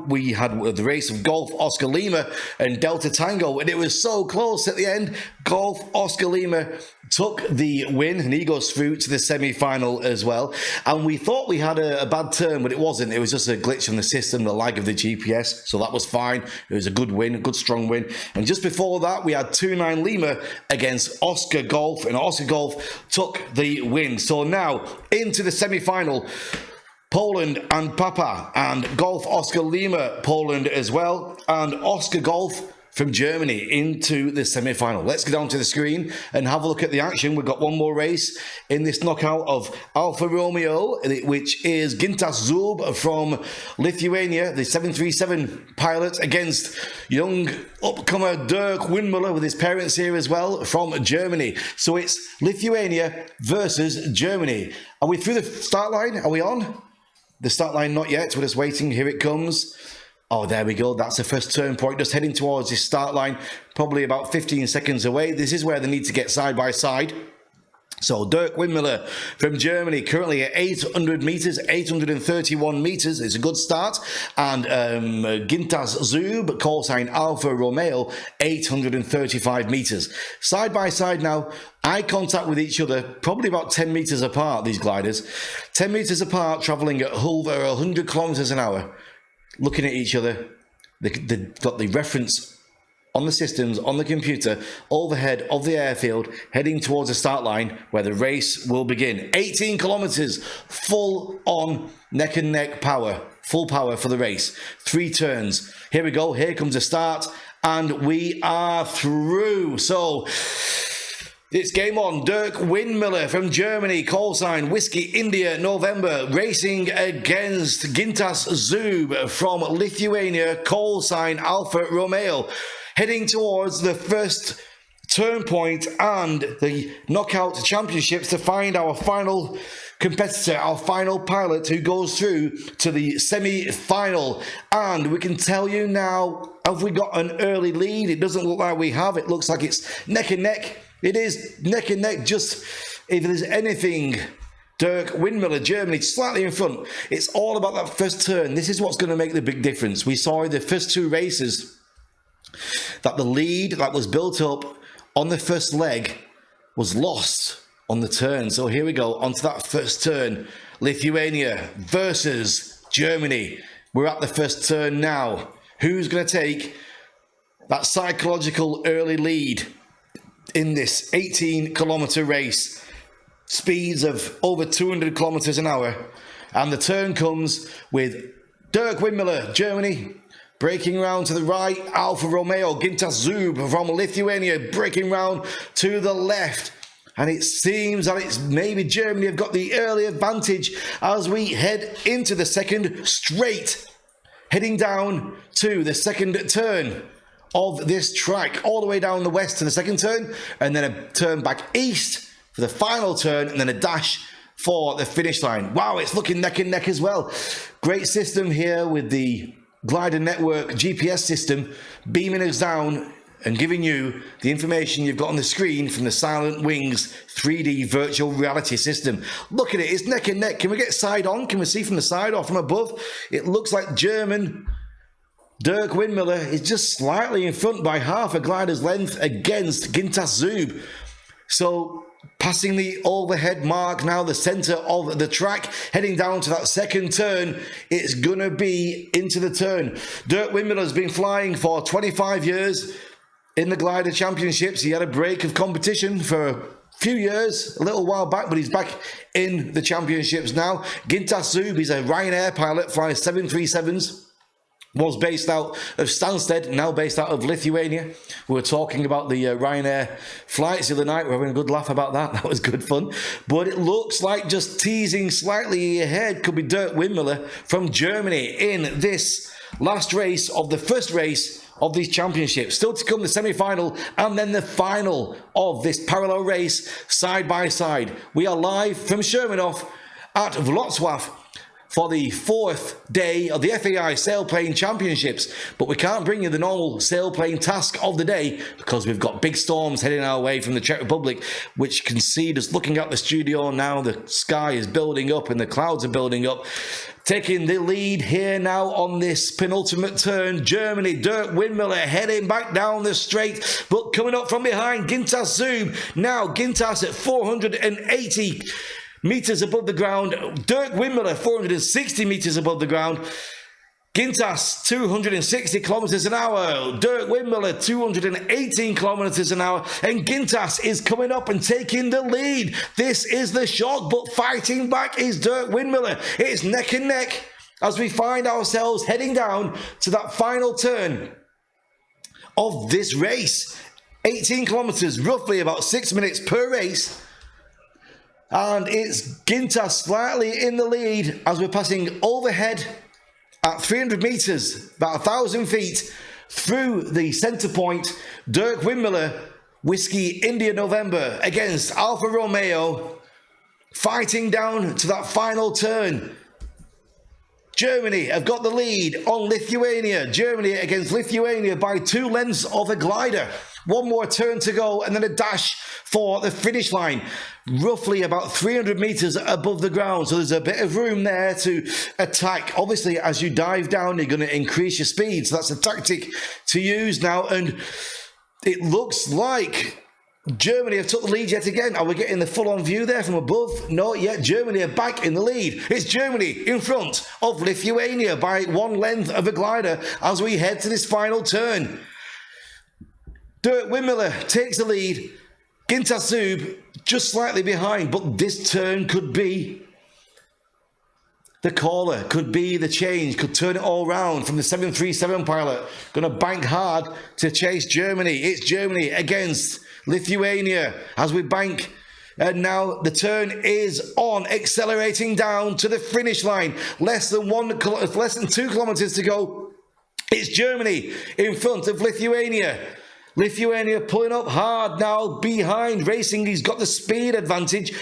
we had the race of Golf Oscar Lima and Delta Tango, and it was so close at the end. Golf Oscar Lima took the win, and he goes through to the semi-final as well. And we thought we had a bad turn, but it wasn't. It was just a glitch on the system, the lag of the GPS, so that was fine. It was a good win, a good strong win. And just before that, we had 2-9 Lima against Oscar Golf, and Oscar Golf took the win. So now, into the semi-final, Poland and Papa, and Golf Oscar Lima, Poland as well, and Oscar Golf from Germany into the semi-final. Let's get onto the screen and have a look at the action. We've got one more race in this knockout of Alfa Romeo, which is Gintas Zub from Lithuania, the 737 pilot, against young upcomer Dirk Windmuller with his parents here as well from Germany. So it's Lithuania versus Germany. Are we through the start line? Are we on? The start line not yet. We're just waiting. Here it comes. Oh, there we go. That's the first turn point, just heading towards this start line, probably about 15 seconds away. This is where they need to get side by side. So Dirk Windmuller from Germany, currently at 800 meters, 831 meters. It's a good start. And Gintas Zub, call sign Alfa Romeo, 835 meters. Side by side now, eye contact with each other, probably about 10 meters apart, these gliders. 10 meters apart, traveling at over 100 kilometers an hour. Looking at each other. They've got the reference on the systems, on the computer, overhead of the airfield, heading towards the start line where the race will begin. 18 kilometers, full on neck and neck power, full power for the race. 3 turns. Here we go. Here comes the start, and we are through. So it's game on. Dirk Windmuller from Germany, call sign Whiskey India November, racing against Gintas Zub from Lithuania, call sign Alfa Romeo, heading towards the first turn point and the knockout championships to find our final competitor, our final pilot who goes through to the semi-final. And we can tell you now, have we got an early lead? It doesn't look like we have. It looks like it's neck and neck. It is neck and neck. Just if there's anything, Dirk Windmuller, Germany, slightly in front. It's all about that first turn. This is what's going to make the big difference. We saw in the first 2 races that the lead that was built up on the first leg was lost on the turn. So here we go, onto that first turn. Lithuania versus Germany. We're at the first turn now. Who's going to take that psychological early lead in this 18-kilometer race? Speeds of over 200 kilometers an hour. And the turn comes with Dirk Windmuller, Germany, breaking round to the right. Alfa Romeo, Gintas Zub from Lithuania, breaking round to the left. And it seems that it's maybe Germany have got the early advantage as we head into the second straight, heading down to the second turn of this track, all the way down the west to the second turn, and then a turn back east for the final turn, and then a dash for the finish line. Wow, it's looking neck and neck as well. Great system here with the Glider Network GPS system beaming us down and giving you the information you've got on the screen from the Silent Wings 3D virtual reality system. Look at it, it's neck and neck. Can we get side on? Can we see from the side or from above? It looks like German Dirk Windmuller is just slightly in front by half a glider's length against Gintas Zub. So passing the overhead mark now, the center of the track, heading down to that second turn. It's gonna be into the turn. Dirk Windmuller's been flying for 25 years in the glider championships. He had a break of competition for a few years, a little while back, but he's back in the championships now. Gintas Zub, he's a Ryanair pilot flying 737s. Was based out of Stansted, now based out of Lithuania. We were talking about the Ryanair flights the other night. We were having a good laugh about that. That was good fun. But it looks like just teasing slightly ahead could be Dirk Windmuller from Germany in this last race of the first race of these championships. Still to come, the semi-final and then the final of this parallel race side by side. We are live from Shermanoff at Wrocław for the fourth day of the FAI Sailplane Championships, but we can't bring you the normal sailplane task of the day because we've got big storms heading our way from the Czech Republic, which can see us looking at the studio now. The sky is building up and the clouds are building up. Taking the lead here now on this penultimate turn, Germany, Dirk Windmiller heading back down the straight, but coming up from behind, Gintas Zub. Now Gintas at 480 meters above the ground. Dirk Windmiller 460 meters above the ground. Gintas 260 kilometers an hour. Dirk Windmiller 218 kilometers an hour. And Gintas is coming up and taking the lead. This is the shock, but fighting back is Dirk Windmiller. It's neck and neck as we find ourselves heading down to that final turn of this race. 18 kilometers, roughly about 6 minutes per race. And it's Gintas slightly in the lead as we're passing overhead at 300 meters, about 1,000 feet through the center point. Dirk Windmiller, Whiskey India November against Alfa Romeo, fighting down to that final turn. Germany have got the lead on Lithuania. Germany against Lithuania by 2 lengths of a glider. One more turn to go and then a dash for the finish line, roughly about 300 meters above the ground. So there's a bit of room there to attack. Obviously, as you dive down, you're going to increase your speed. So that's a tactic to use now. And it looks like Germany have took the lead yet again. Are we getting the full-on view there from above? Not yet. Germany are back in the lead. It's Germany in front of Lithuania by 1 length of a glider as we head to this final turn. Dirk Windmiller takes the lead. Gintas Zub just slightly behind, but this turn could be the caller, could be the change, could turn it all round from the 737 pilot. Going to bank hard to chase Germany. It's Germany against Lithuania as we bank. And now the turn is on, accelerating down to the finish line. Less than 2 kilometers to go. It's Germany in front of Lithuania. Lithuania pulling up hard now behind, racing. He's got the speed advantage.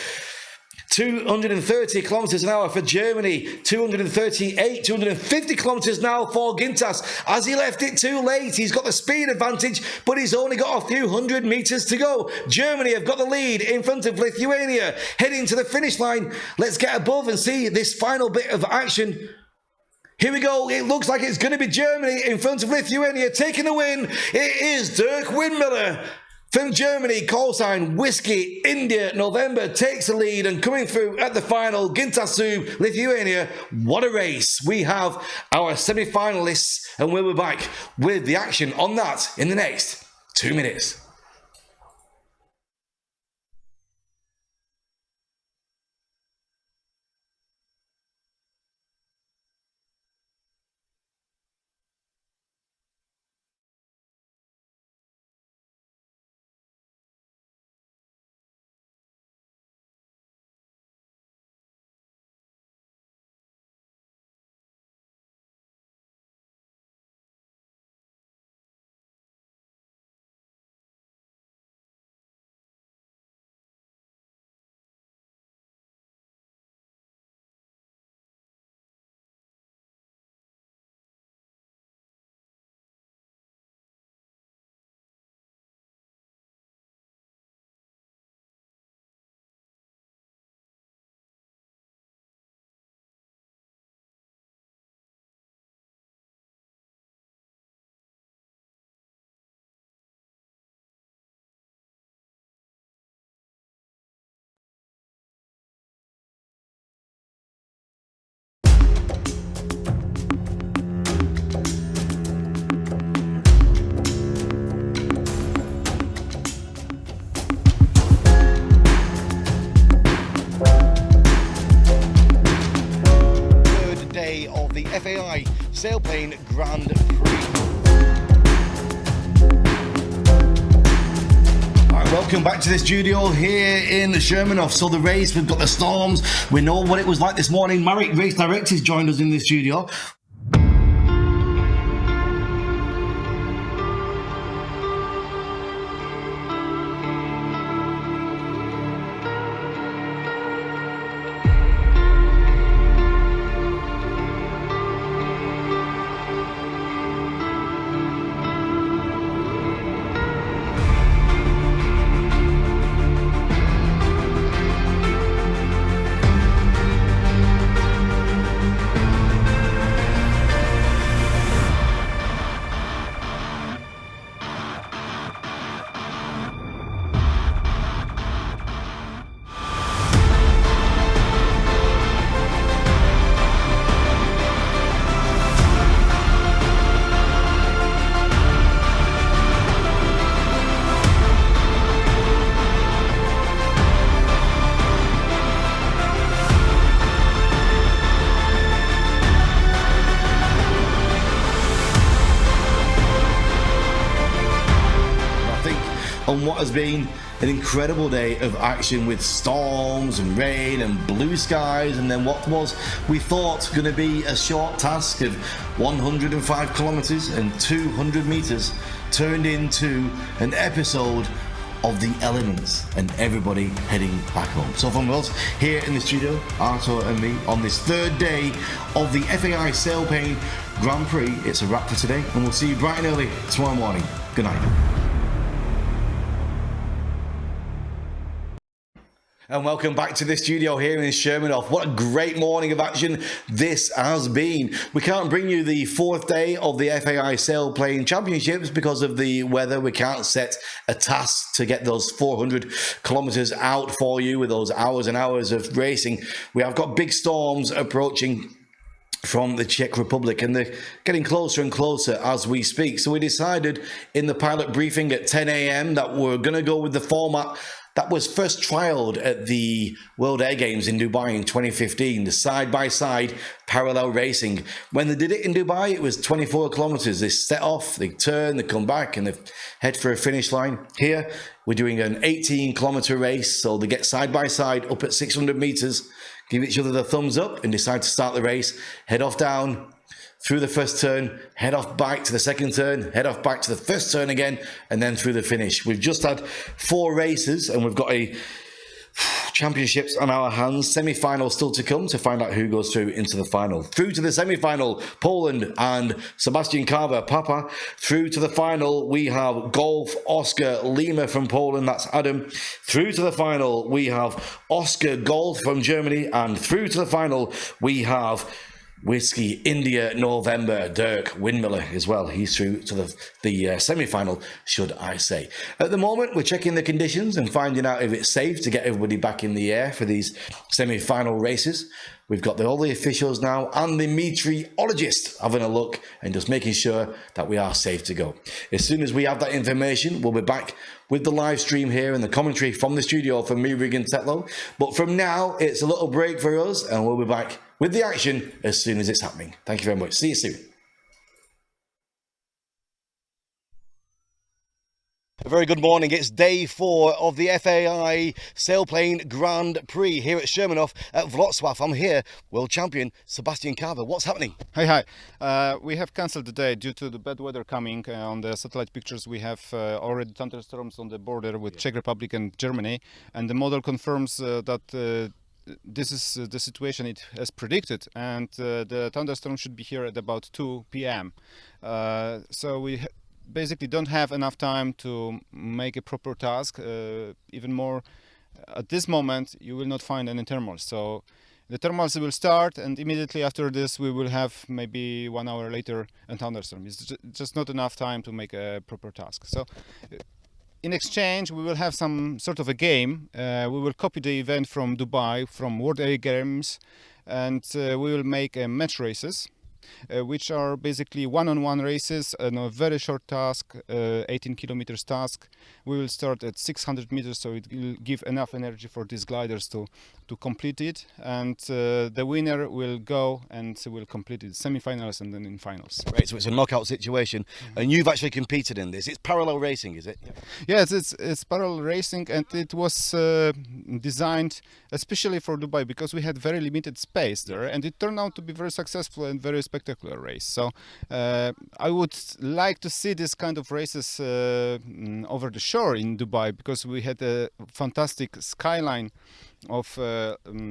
230 kilometers an hour for Germany, 250 kilometers now for Gintas. As he left it too late, he's got the speed advantage, but he's only got a few hundred meters to go. Germany have got the lead in front of Lithuania, heading to the finish line. Let's get above and see this final bit of action. Here we go. It looks like it's going to be Germany in front of Lithuania taking the win. It is Dirk Windmiller from Germany. Call sign Whiskey India November takes the lead, and coming through at the final, Gintas Zub, Lithuania. What a race. We have our semi-finalists, and we'll be back with the action on that in the next 2 minutes. FAI Sailplane Grand Prix. Alright, welcome back to the studio here in Shermanoff. So the race, we've got the storms, we know what it was like this morning. Marek, race director, has joined us in the studio. on what has been an incredible day of action with storms and rain and blue skies, and then what was, we thought, going to be a short task of 105 kilometers and 200 meters turned into an episode of the elements and everybody heading back home. So from us here in the studio, Arthur and me, on this third day of the FAI Sailplane Grand Prix, it's a wrap for today, and we'll see you bright and early tomorrow morning. Good night. And welcome back to the studio here in Shermanoff. What a great morning of action this has been. We can't bring you the fourth day of the FAI Sailplane Championships because of the weather. We can't set a task to get those 400 kilometers out for you with those hours and hours of racing. We have got big storms approaching from the Czech Republic, and they're getting closer and closer as we speak. So we decided in the pilot briefing at 10 a.m. that we're going to go with the format that was first trialled at the World Air Games in Dubai in 2015, the side-by-side parallel racing. When they did it in Dubai, it was 24 kilometers. They set off, they turn, they come back, and they head for a finish line. Here, we're doing an 18-kilometer race, so they get side-by-side up at 600 meters, give each other the thumbs up, and decide to start the race, head off down, through the first turn, head off back to the second turn, head off back to the first turn again, and then through the finish. We've just had 4 races, and we've got a championships on our hands. Semi-final still to come to find out who goes through into the final. Through to the semi-final, Poland and Sebastian Carver, Papa. Through to the final, we have Golf Oscar Lima from Poland, that's Adam. Through to the final, we have Oscar Golf from Germany, and through to the final, we have Whiskey India November, Dirk Windmiller as well. He's through to the semi-final, should I say. At the moment, we're checking the conditions and finding out if it's safe to get everybody back in the air for these semi-final races. We've got all the officials now and the meteorologist having a look and just making sure that we are safe to go. As soon as we have that information, we'll be back with the live stream here and the commentary from the studio from me, Regan Tetlow. But from now, it's a little break for us, and we'll be back with the action as soon as it's happening. Thank you very much. See you soon. A very good morning. It's day 4 of the FAI Sailplane Grand Prix here at Shermanoff at Wrocław. I'm here, world champion Sebastian Carver. What's happening? Hi. We have cancelled the day due to the bad weather coming. On the satellite pictures, we have already thunderstorms on the border with Czech Republic and Germany, and the model confirms that this is the situation it has predicted, and the thunderstorm should be here at about 2 p.m. So we basically don't have enough time to make a proper task. Even more, at this moment, you will not find any thermals. So the thermals will start, and immediately after this, we will have maybe 1 hour later a thunderstorm. It's just not enough time to make a proper task. So in exchange, we will have some sort of a game. We will copy the event from Dubai, from World Air Games, and we will make match races, which are basically one-on-one races and a very short task, 18 kilometers task. We will start at 600 meters, so it will give enough energy for these gliders to complete it, and the winner will go and will complete it semi-finals and then in finals. Right, so it's a knockout situation, and you've actually competed in this. It's parallel racing, is it? Yes, it's parallel racing, and it was designed especially for Dubai because we had very limited space there, and it turned out to be very successful and very spectacular race. So I would like to see this kind of races over the shore in Dubai, because we had a fantastic skyline of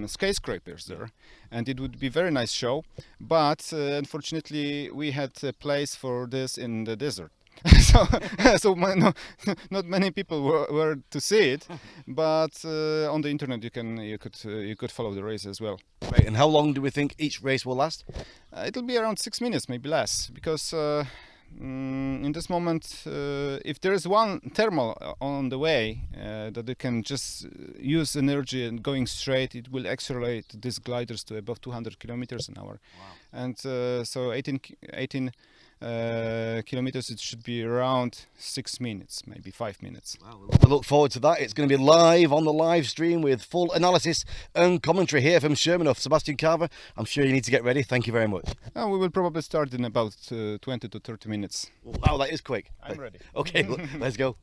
skyscrapers there, and it would be very nice show, but unfortunately we had a place for this in the desert. Not many people were to see it, but on the internet you could follow the race as well. Right, and how long do we think each race will last? It'll be around 6 minutes, maybe less, because in this moment, if there is one thermal on the way that they can just use energy and going straight, it will accelerate these gliders to above 200 kilometers an hour. Wow. And so 18 kilometers, it should be around 6 minutes, maybe 5 minutes. Wow, we look forward to that. It's going to be live on the live stream with full analysis and commentary here from Shermanoff. Sebastian Carver, I'm sure you need to get ready. Thank you very much. We will probably start in about 20 to 30 minutes. Wow, that is quick. I'm ready. Okay, let's go.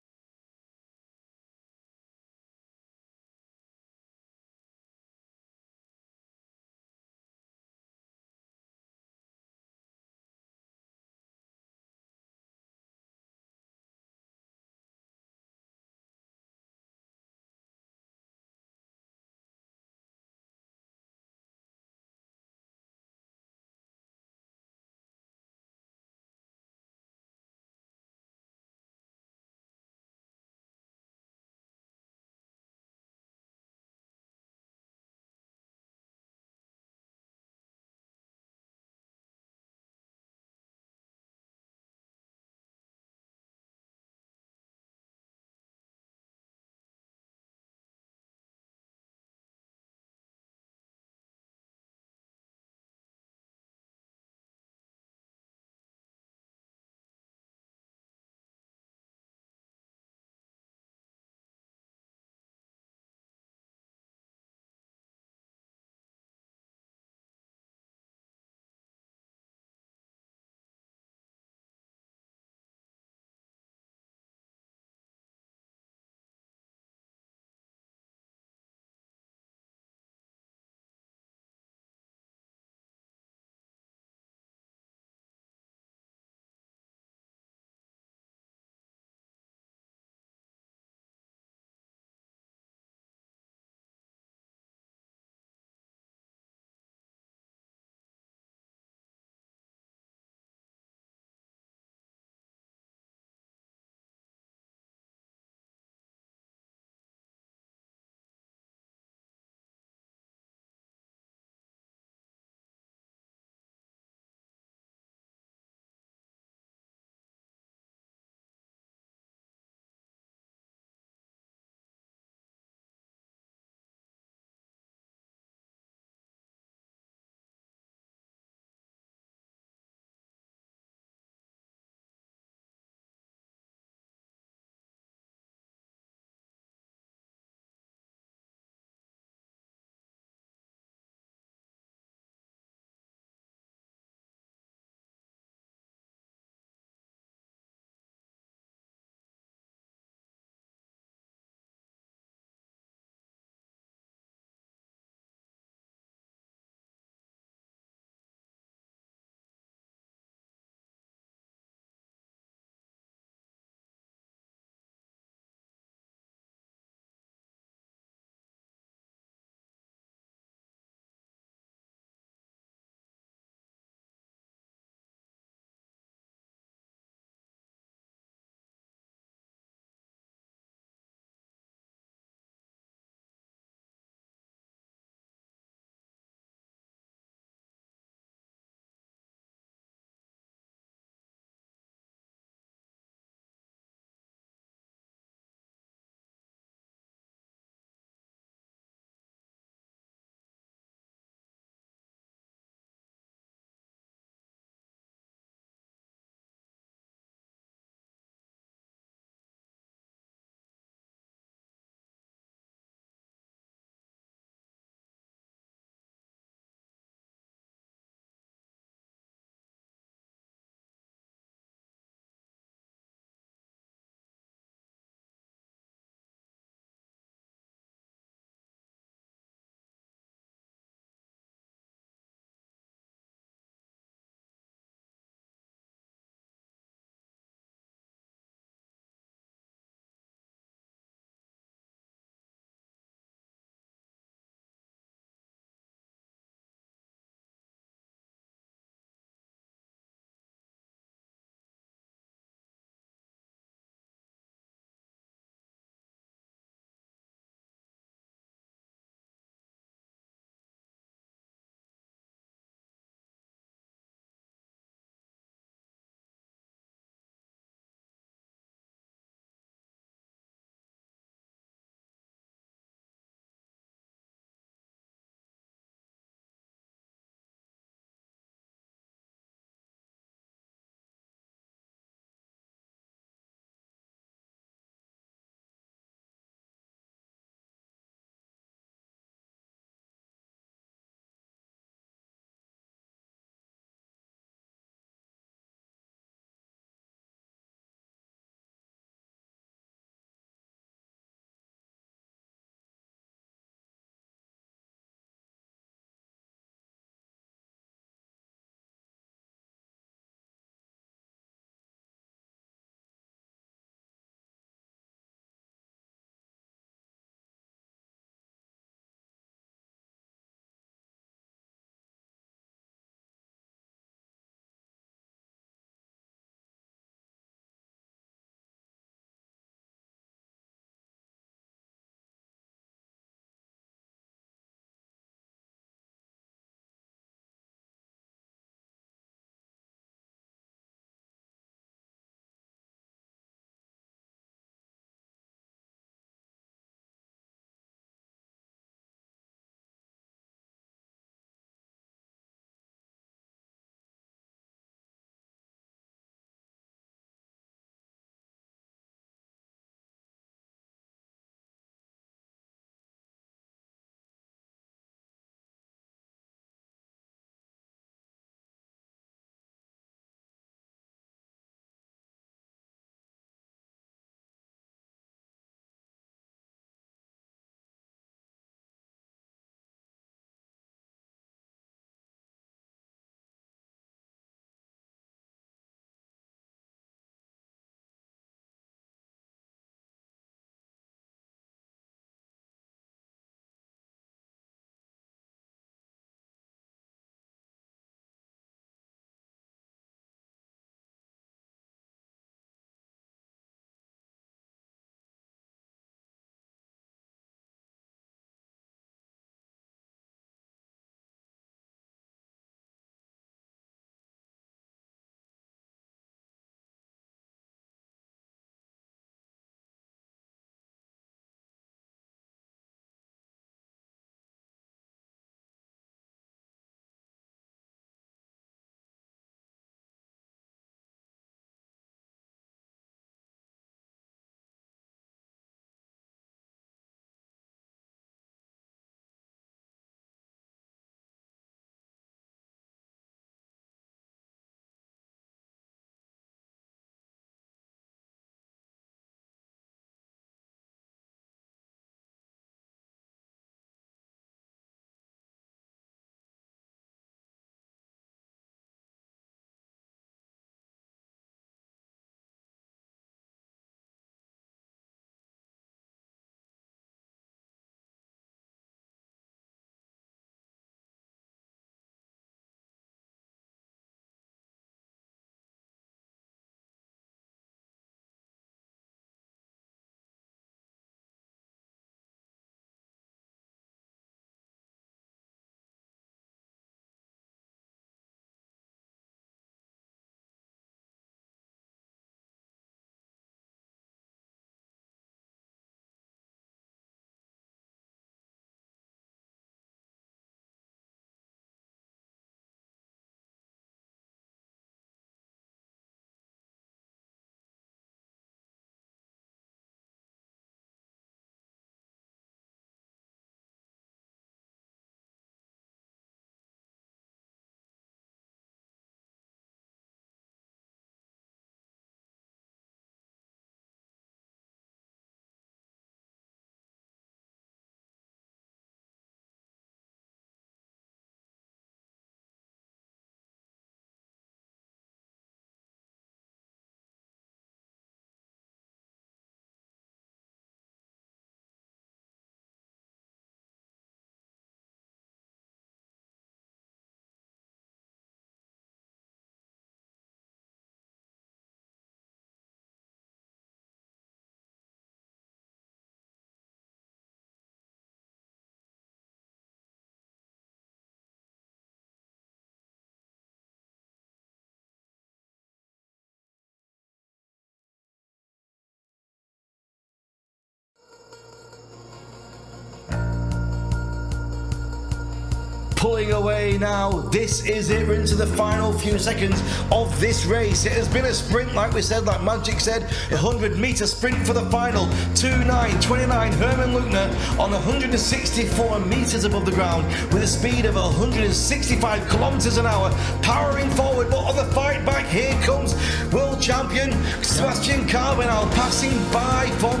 pulling away now. This is it. We're into the final few seconds of this race. It has been a sprint, like we said, like Magic said, 100-meter sprint for the final. 2:9:29, Herman Luckner on 164 meters above the ground with a speed of 165 kilometers an hour, powering forward. But on the fight back, here comes world champion Sebastian Carver now passing by from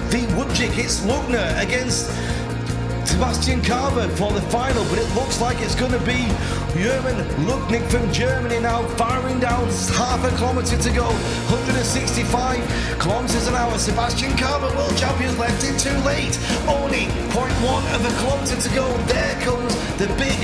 the Woodchick. It's Luckner against Sebastian Carver for the final, but it looks like it's going to be Herman Luckner from Germany now firing down, half a kilometre to go, 165 kilometres an hour. Sebastian Carver, world champions, left it too late, only 0.1 of a kilometre to go. There comes the big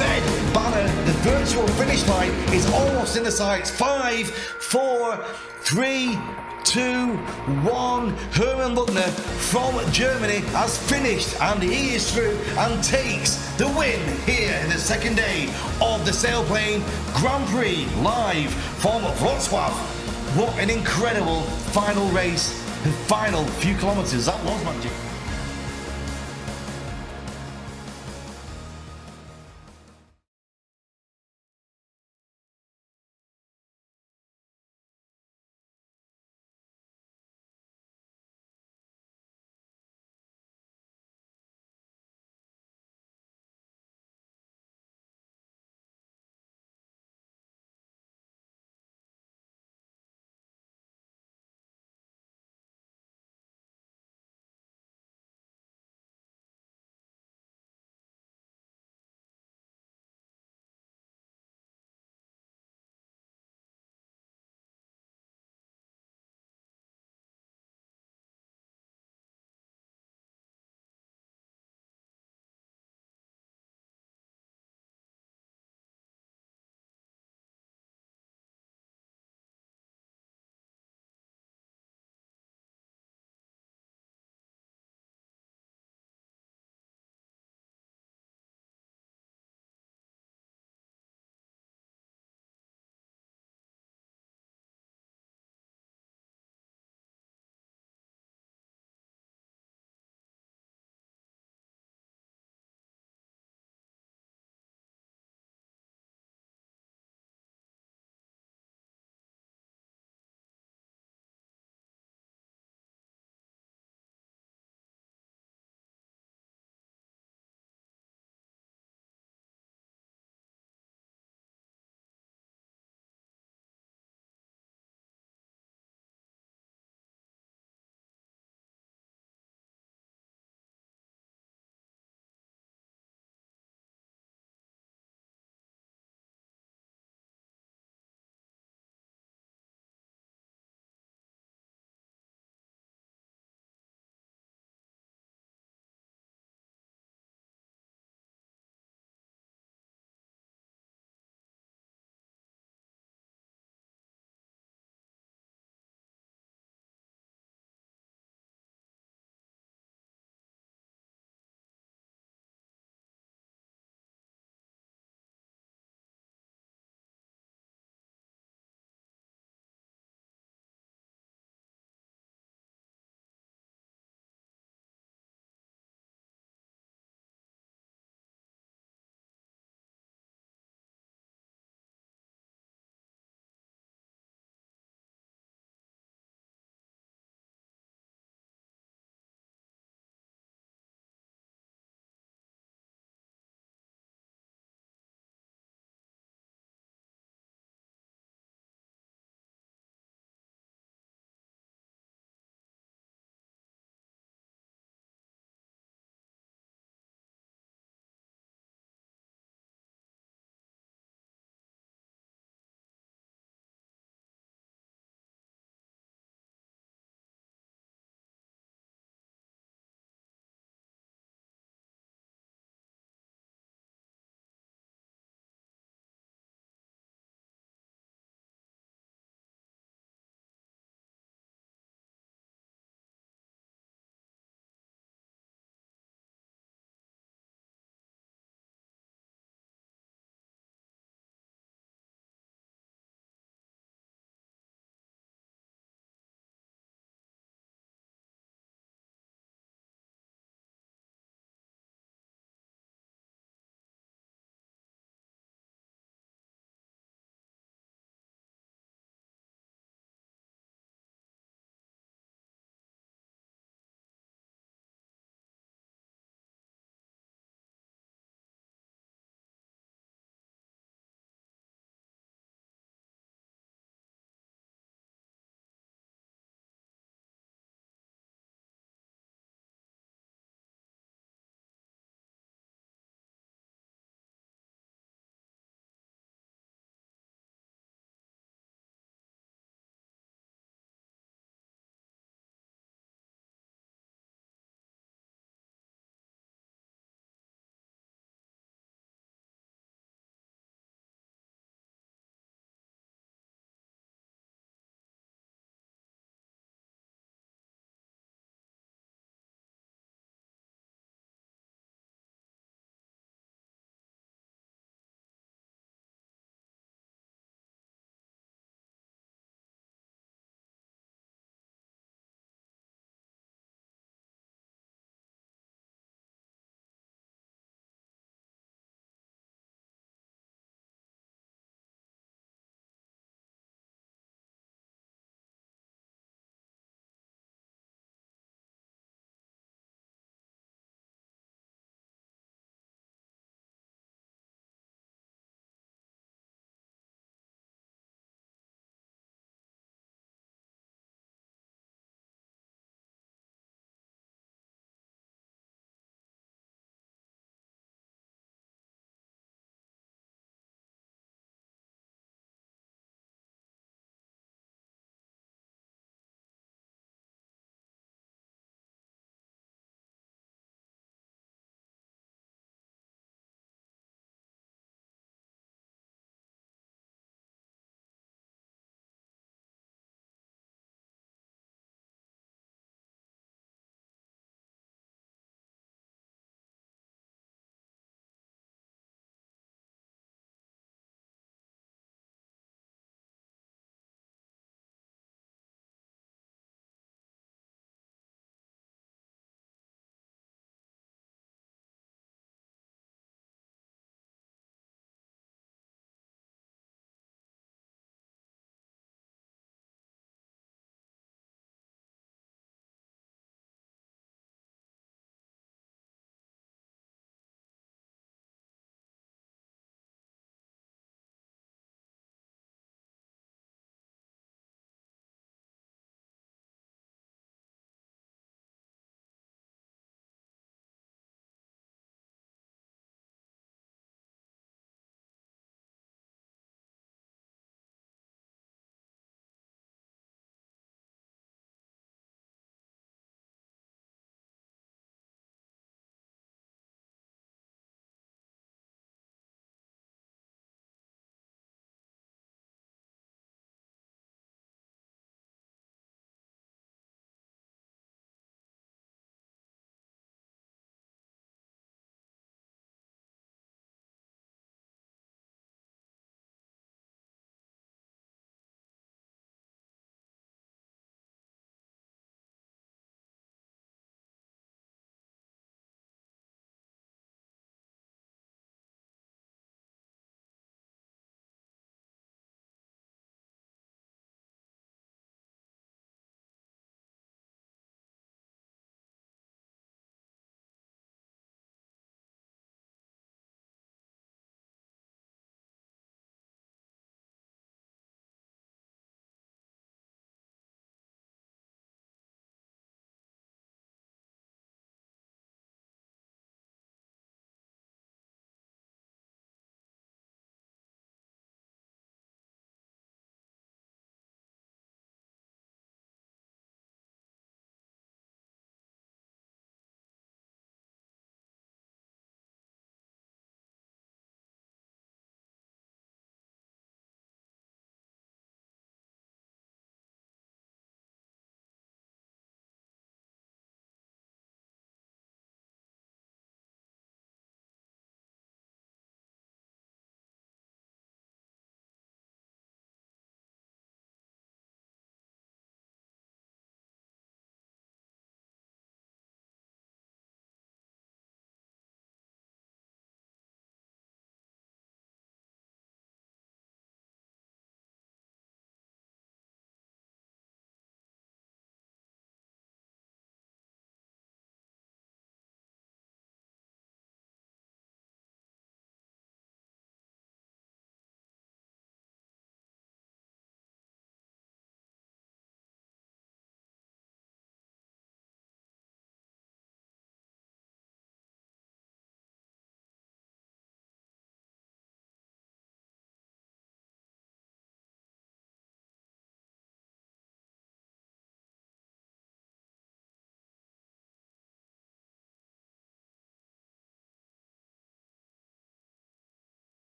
red banner. The virtual finish line is almost in the sights. 5, 4, 3, 2, 1. Herman Luckner from Germany has finished, and he is through and takes the win here in the second day of the Sailplane Grand Prix live from Wrocław. What an incredible final race and final few kilometers that was, Magic.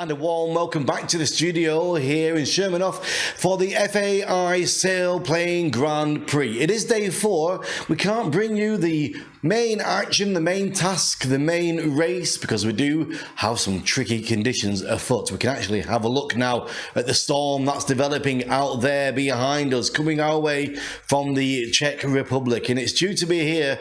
And a warm welcome back to the studio here in Shermanoff for the FAI Sailplane Grand Prix. It is day 4. We can't bring you the main action, the main task, the main race because we do have some tricky conditions afoot. We can actually have a look now at the storm that's developing out there behind us, coming our way from the Czech Republic, and it's due to be here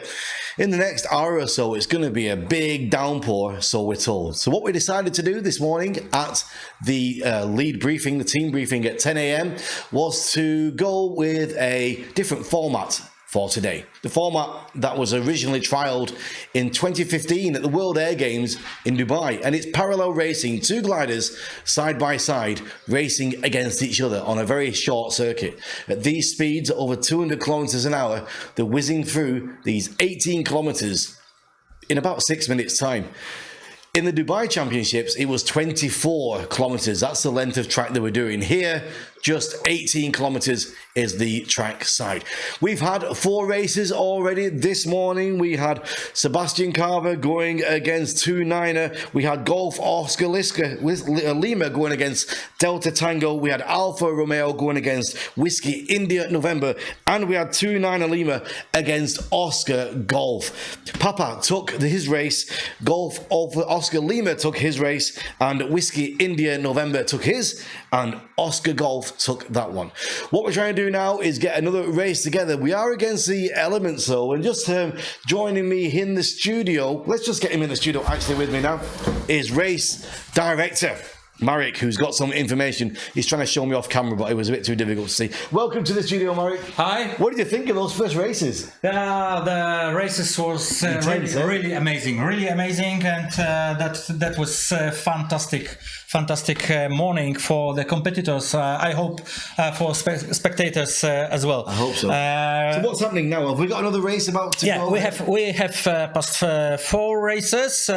in the next hour or so. It's going to be a big downpour, so we're told. So what we decided to do this morning at the lead briefing, the team briefing at 10 a.m. was to go with a different format for today. The format that was originally trialled in 2015 at the World Air Games in Dubai, and it's parallel racing, 2 gliders side by side racing against each other on a very short circuit. At these speeds, over 200 kilometers an hour, they're whizzing through these 18 kilometers in about 6 minutes time. In the Dubai Championships, it was 24 kilometers. That's the length of track that we're doing. Here, just 18 kilometers is the track side. We've had 4 races already this morning. We had Sebastian Carver going against 2-9er. We had Golf Oscar Lima going against Delta Tango. We had Alfa Romeo going against Whiskey India November. And we had 2-9er Lima against Oscar Golf. Papa took his race. Golf Oscar Lima took his race. And Whiskey India November took his. And Oscar Golf took that one. What we're trying to do now is get another race together. We are against the elements though, and just joining me in the studio, let's just get him in the studio actually with me now, is race director Marek, who's got some information. He's trying to show me off camera, but it was a bit too difficult to see. Welcome to the studio, Marek. Hi. What did you think of those first races? The races was really amazing, and that was fantastic morning for the competitors. I hope for spectators as well. I hope so. So what's happening now? Have we got another race about to go? We have past 4 races,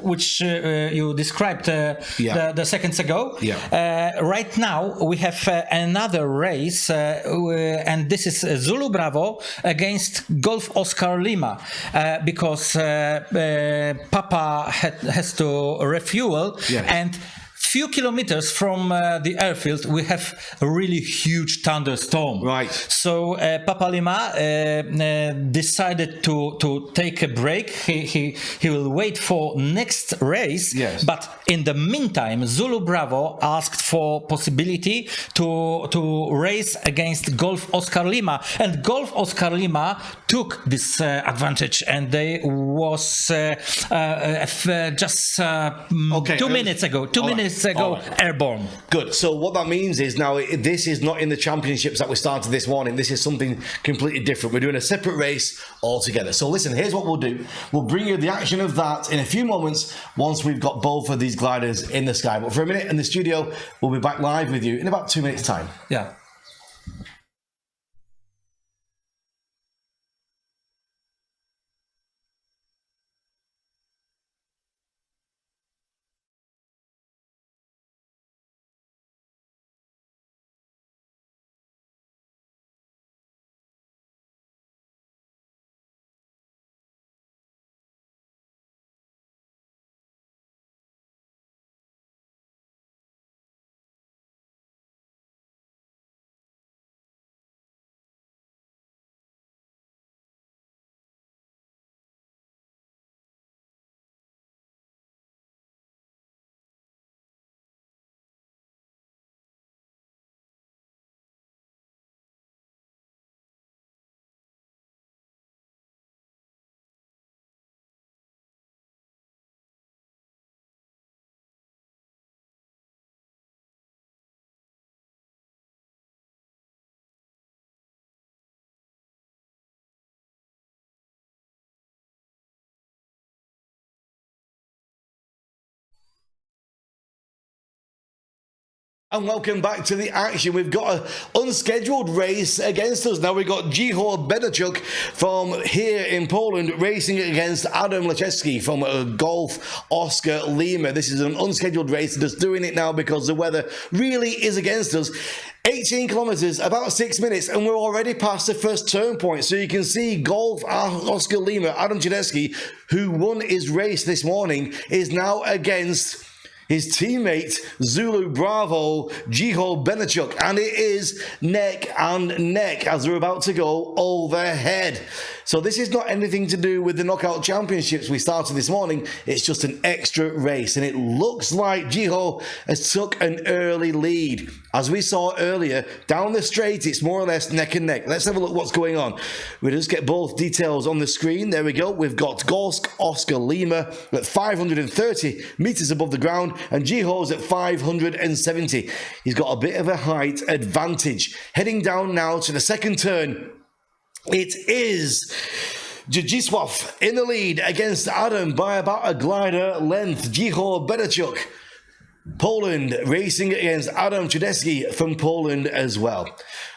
which you described. The seconds ago. Right now we have another race, and this is Zulu Bravo against Golf Oscar Lima, because Papa has to refuel, and few kilometers from the airfield we have a really huge thunderstorm. Right. So Papa Lima decided to take a break. He will wait for next race. Yes. But in the meantime, Zulu Bravo asked for possibility to race against Golf Oscar Lima, and Golf Oscar Lima took this advantage, and they was just 2 minutes ago. 2 minutes ago, airborne. Good. So what that means is now this is not in the championships that we started this morning. This is something completely different. We're doing a separate race altogether. So listen, here's what we'll do. We'll bring you the action of that in a few moments once we've got both of these gliders in the sky. But for a minute in the studio, we'll be back live with you in about 2 minutes' time. Yeah. And welcome back to the action. We've got an unscheduled race against us. Now we've got Jiho Benachuk from here in Poland racing against Adam Lechewski from Golf Oscar Lima. This is an unscheduled race, just doing it now because the weather really is against us. 18 kilometers, about 6 minutes, and we're already past the first turn point. So you can see Golf Oscar Lima, Adam Lechewski, who won his race this morning, is now against his teammate Zulu Bravo, Jiho Benachuk, and it is neck and neck as they're about to go overhead. So this is not anything to do with the knockout championships we started this morning. It's just an extra race, and it looks like Jiho has took an early lead. As we saw earlier, down the straight, it's more or less neck and neck. Let's have a look what's going on. We'll just get both details on the screen. There we go. We've got Golf Oscar Lima at 530 meters above the ground, and Jiho's at 570. He's got a bit of a height advantage. Heading down now to the second turn. It is Jadzisław in the lead against Adam by about a glider length. Jiho Benachuk, Poland, racing against Adam Chudeski from Poland as well.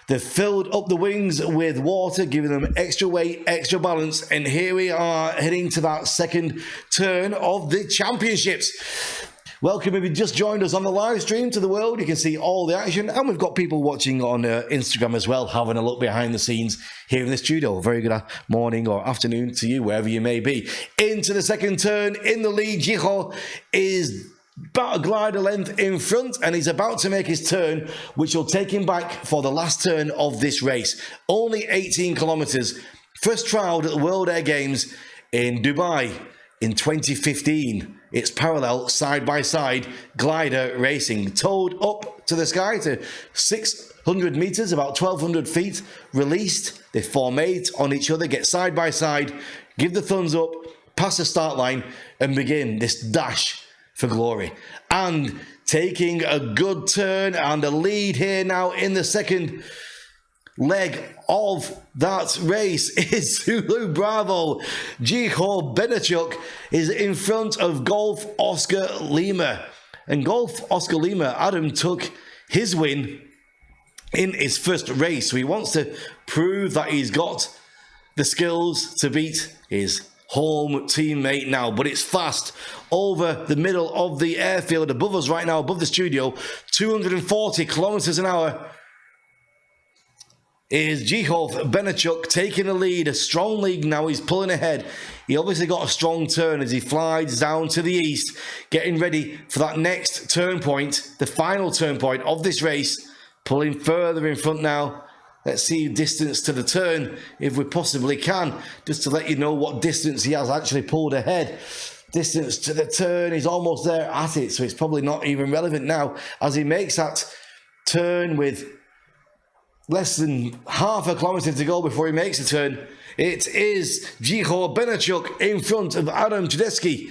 They've filled up the wings with water, giving them extra weight, extra balance, and here we are heading to that second turn of the championships. Welcome if you just joined us on the live stream to the world. You can see all the action, and we've got people watching on Instagram as well, having a look behind the scenes here in the studio. Very good morning or afternoon to you, wherever you may be. Into the second turn, in the lead, Jiho is about a glider length in front, and he's about to make his turn, which will take him back for the last turn of this race. Only 18 kilometers. First trialled at the World Air Games in Dubai in 2015. It's parallel, side-by-side glider racing, towed up to the sky to 600 meters, about 1,200 feet, released. They form eight on each other, get side-by-side, give the thumbs up, pass the start line, and begin this dash for glory. And taking a good turn and a lead here now in the second leg of that race is Zulu Bravo. Jiho Benachuk is in front of Golf Oscar Lima. And Golf Oscar Lima, Adam took his win in his first race. So he wants to prove that he's got the skills to beat his home teammate now. But it's fast over the middle of the airfield above us right now, above the studio, 240 kilometers an hour. Is Jiho Benachuk taking the lead, a strong lead now, he's pulling ahead. He obviously got a strong turn as he flies down to the east, getting ready for that next turn point, the final turn point of this race, pulling further in front now. Let's see distance to the turn, if we possibly can, just to let you know what distance he has actually pulled ahead. Distance to the turn, he's almost there at it, so it's probably not even relevant now as he makes that turn with less than half a kilometre to go before he makes the turn. It is Jiho Benachuk in front of Adam Chudeski.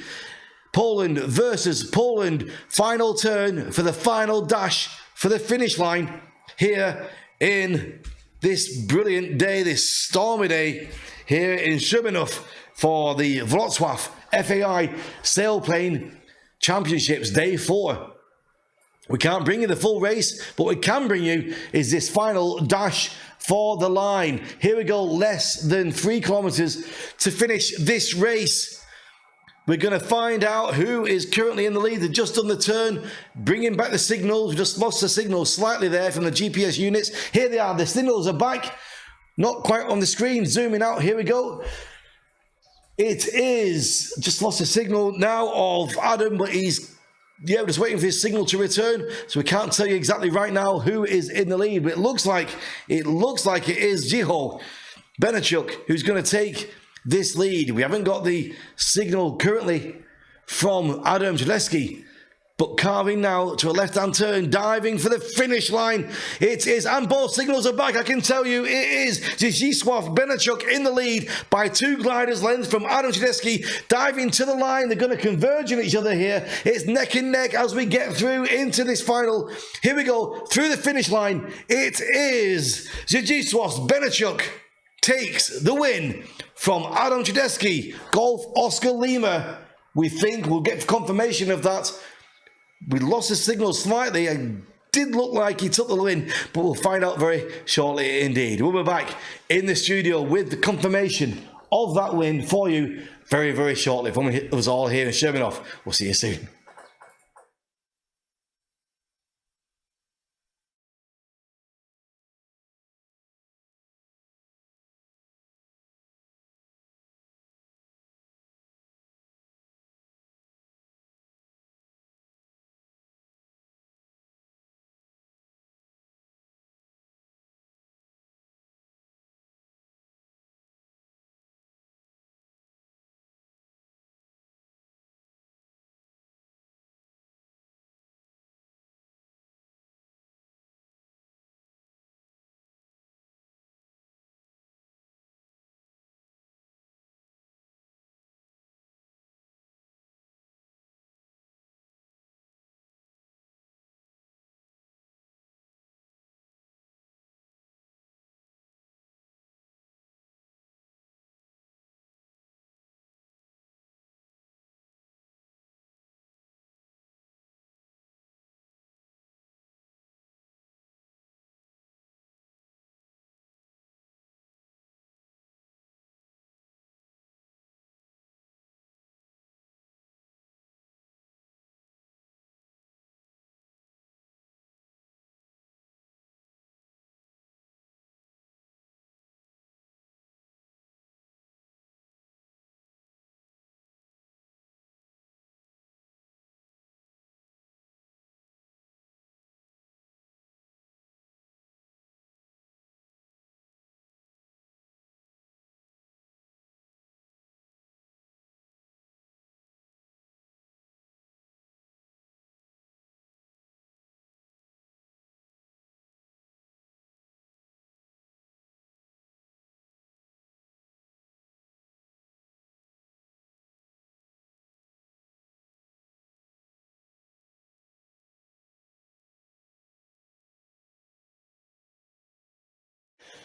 Poland versus Poland. Final turn for the final dash for the finish line here in this brilliant day, this stormy day here in Shermanov for the Wrocław FAI Sailplane Championships Day 4. We can't bring you the full race, but what we can bring you is this final dash for the line. Here we go, less than 3 kilometers to finish this race. We're going to find out who is currently in the lead. They've just done the turn, bringing back the signals. We just lost the signals slightly there from the GPS units. Here they are, the signals are back. Not quite on the screen, zooming out, here we go. It is, just lost the signal now of Adam, but we're just waiting for his signal to return, so we can't tell you exactly right now who is in the lead, but it looks like it is Jiho Benachuk who's going to take this lead. We haven't got the signal currently from Adam Chudeski, but carving now to a left-hand turn, diving for the finish line. It is, and both signals are back. I can tell you it is Jadzisław Benachuk in the lead by 2 gliders length from Adam Chudeski, diving to the line. They're going to converge on each other here. It's neck and neck as we get through into this final. Here we go, through the finish line. It is Jadzisław Benachuk takes the win from Adam Chudeski. Golf Oscar Lima, we think we'll get confirmation of that. We lost the signal slightly. It did look like he took the win, but we'll find out very shortly indeed. We'll be back in the studio with the confirmation of that win for you very, very shortly. From us all here in Shermanov. We'll see you soon.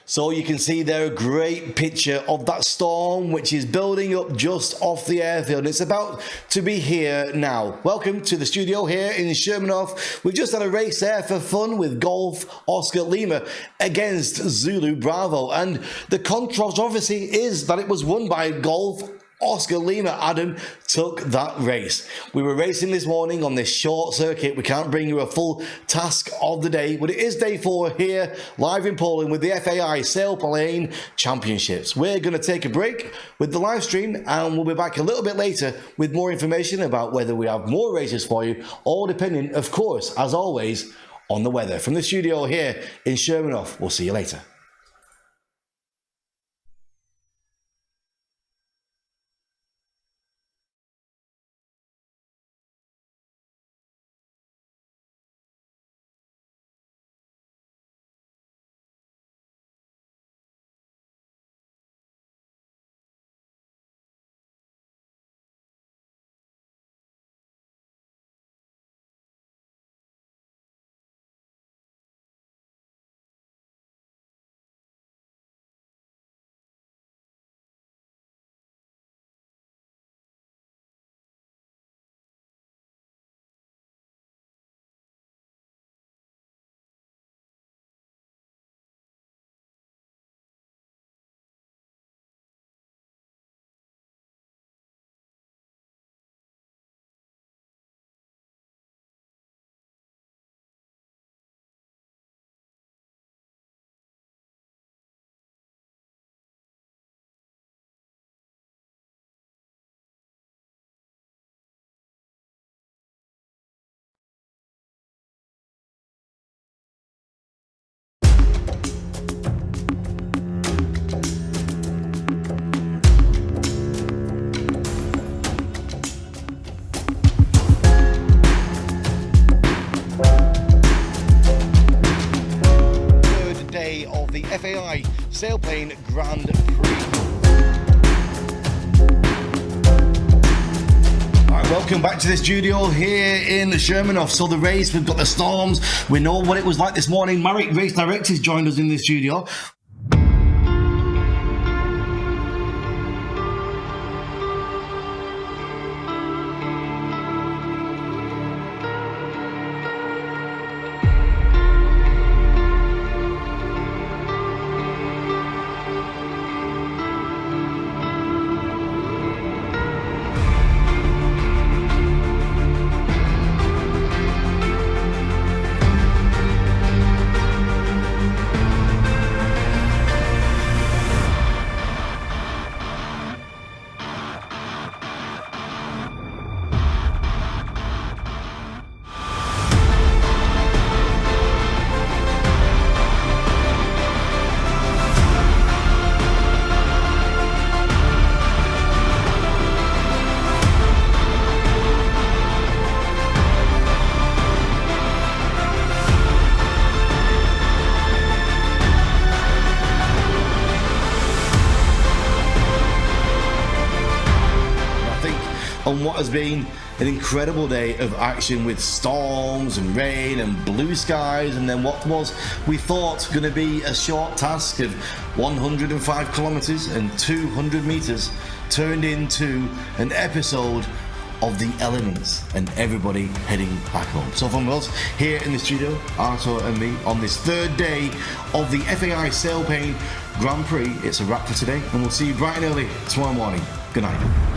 So you can see there a great picture of that storm which is building up just off the airfield. It's about to be here now. Welcome to the studio here in Shermanoff. We've just had a race there for fun with Golf Oscar Lima against Zulu Bravo, and the controversy is that it was won by Golf Oscar Lima. Adam took that race. We were racing this morning on this short circuit. We can't bring you a full task of the day, but it is day 4 here live in Poland with the FAI Sailplane Championships. We're going to take a break with the live stream and we'll be back a little bit later with more information about whether we have more races for you, all depending, of course, as always, on the weather. From the studio here in Shermanoff, we'll see you later. Of the FAI Sailplane Grand Prix. Alright, welcome back to the studio here in Shermanoff. So the race, we've got the storms, we know what it was like this morning. Marek, race director, has joined us in the studio. On what has been an incredible day of action with storms and rain and blue skies, and then what was, we thought, going to be a short task of 105 kilometers and 200 meters turned into an episode of the elements and everybody heading back home. So from us here in the studio, Arthur and me, on this 3rd day of the FAI Sailplane Grand Prix, it's a wrap for today, and we'll see you bright and early tomorrow morning. Good night.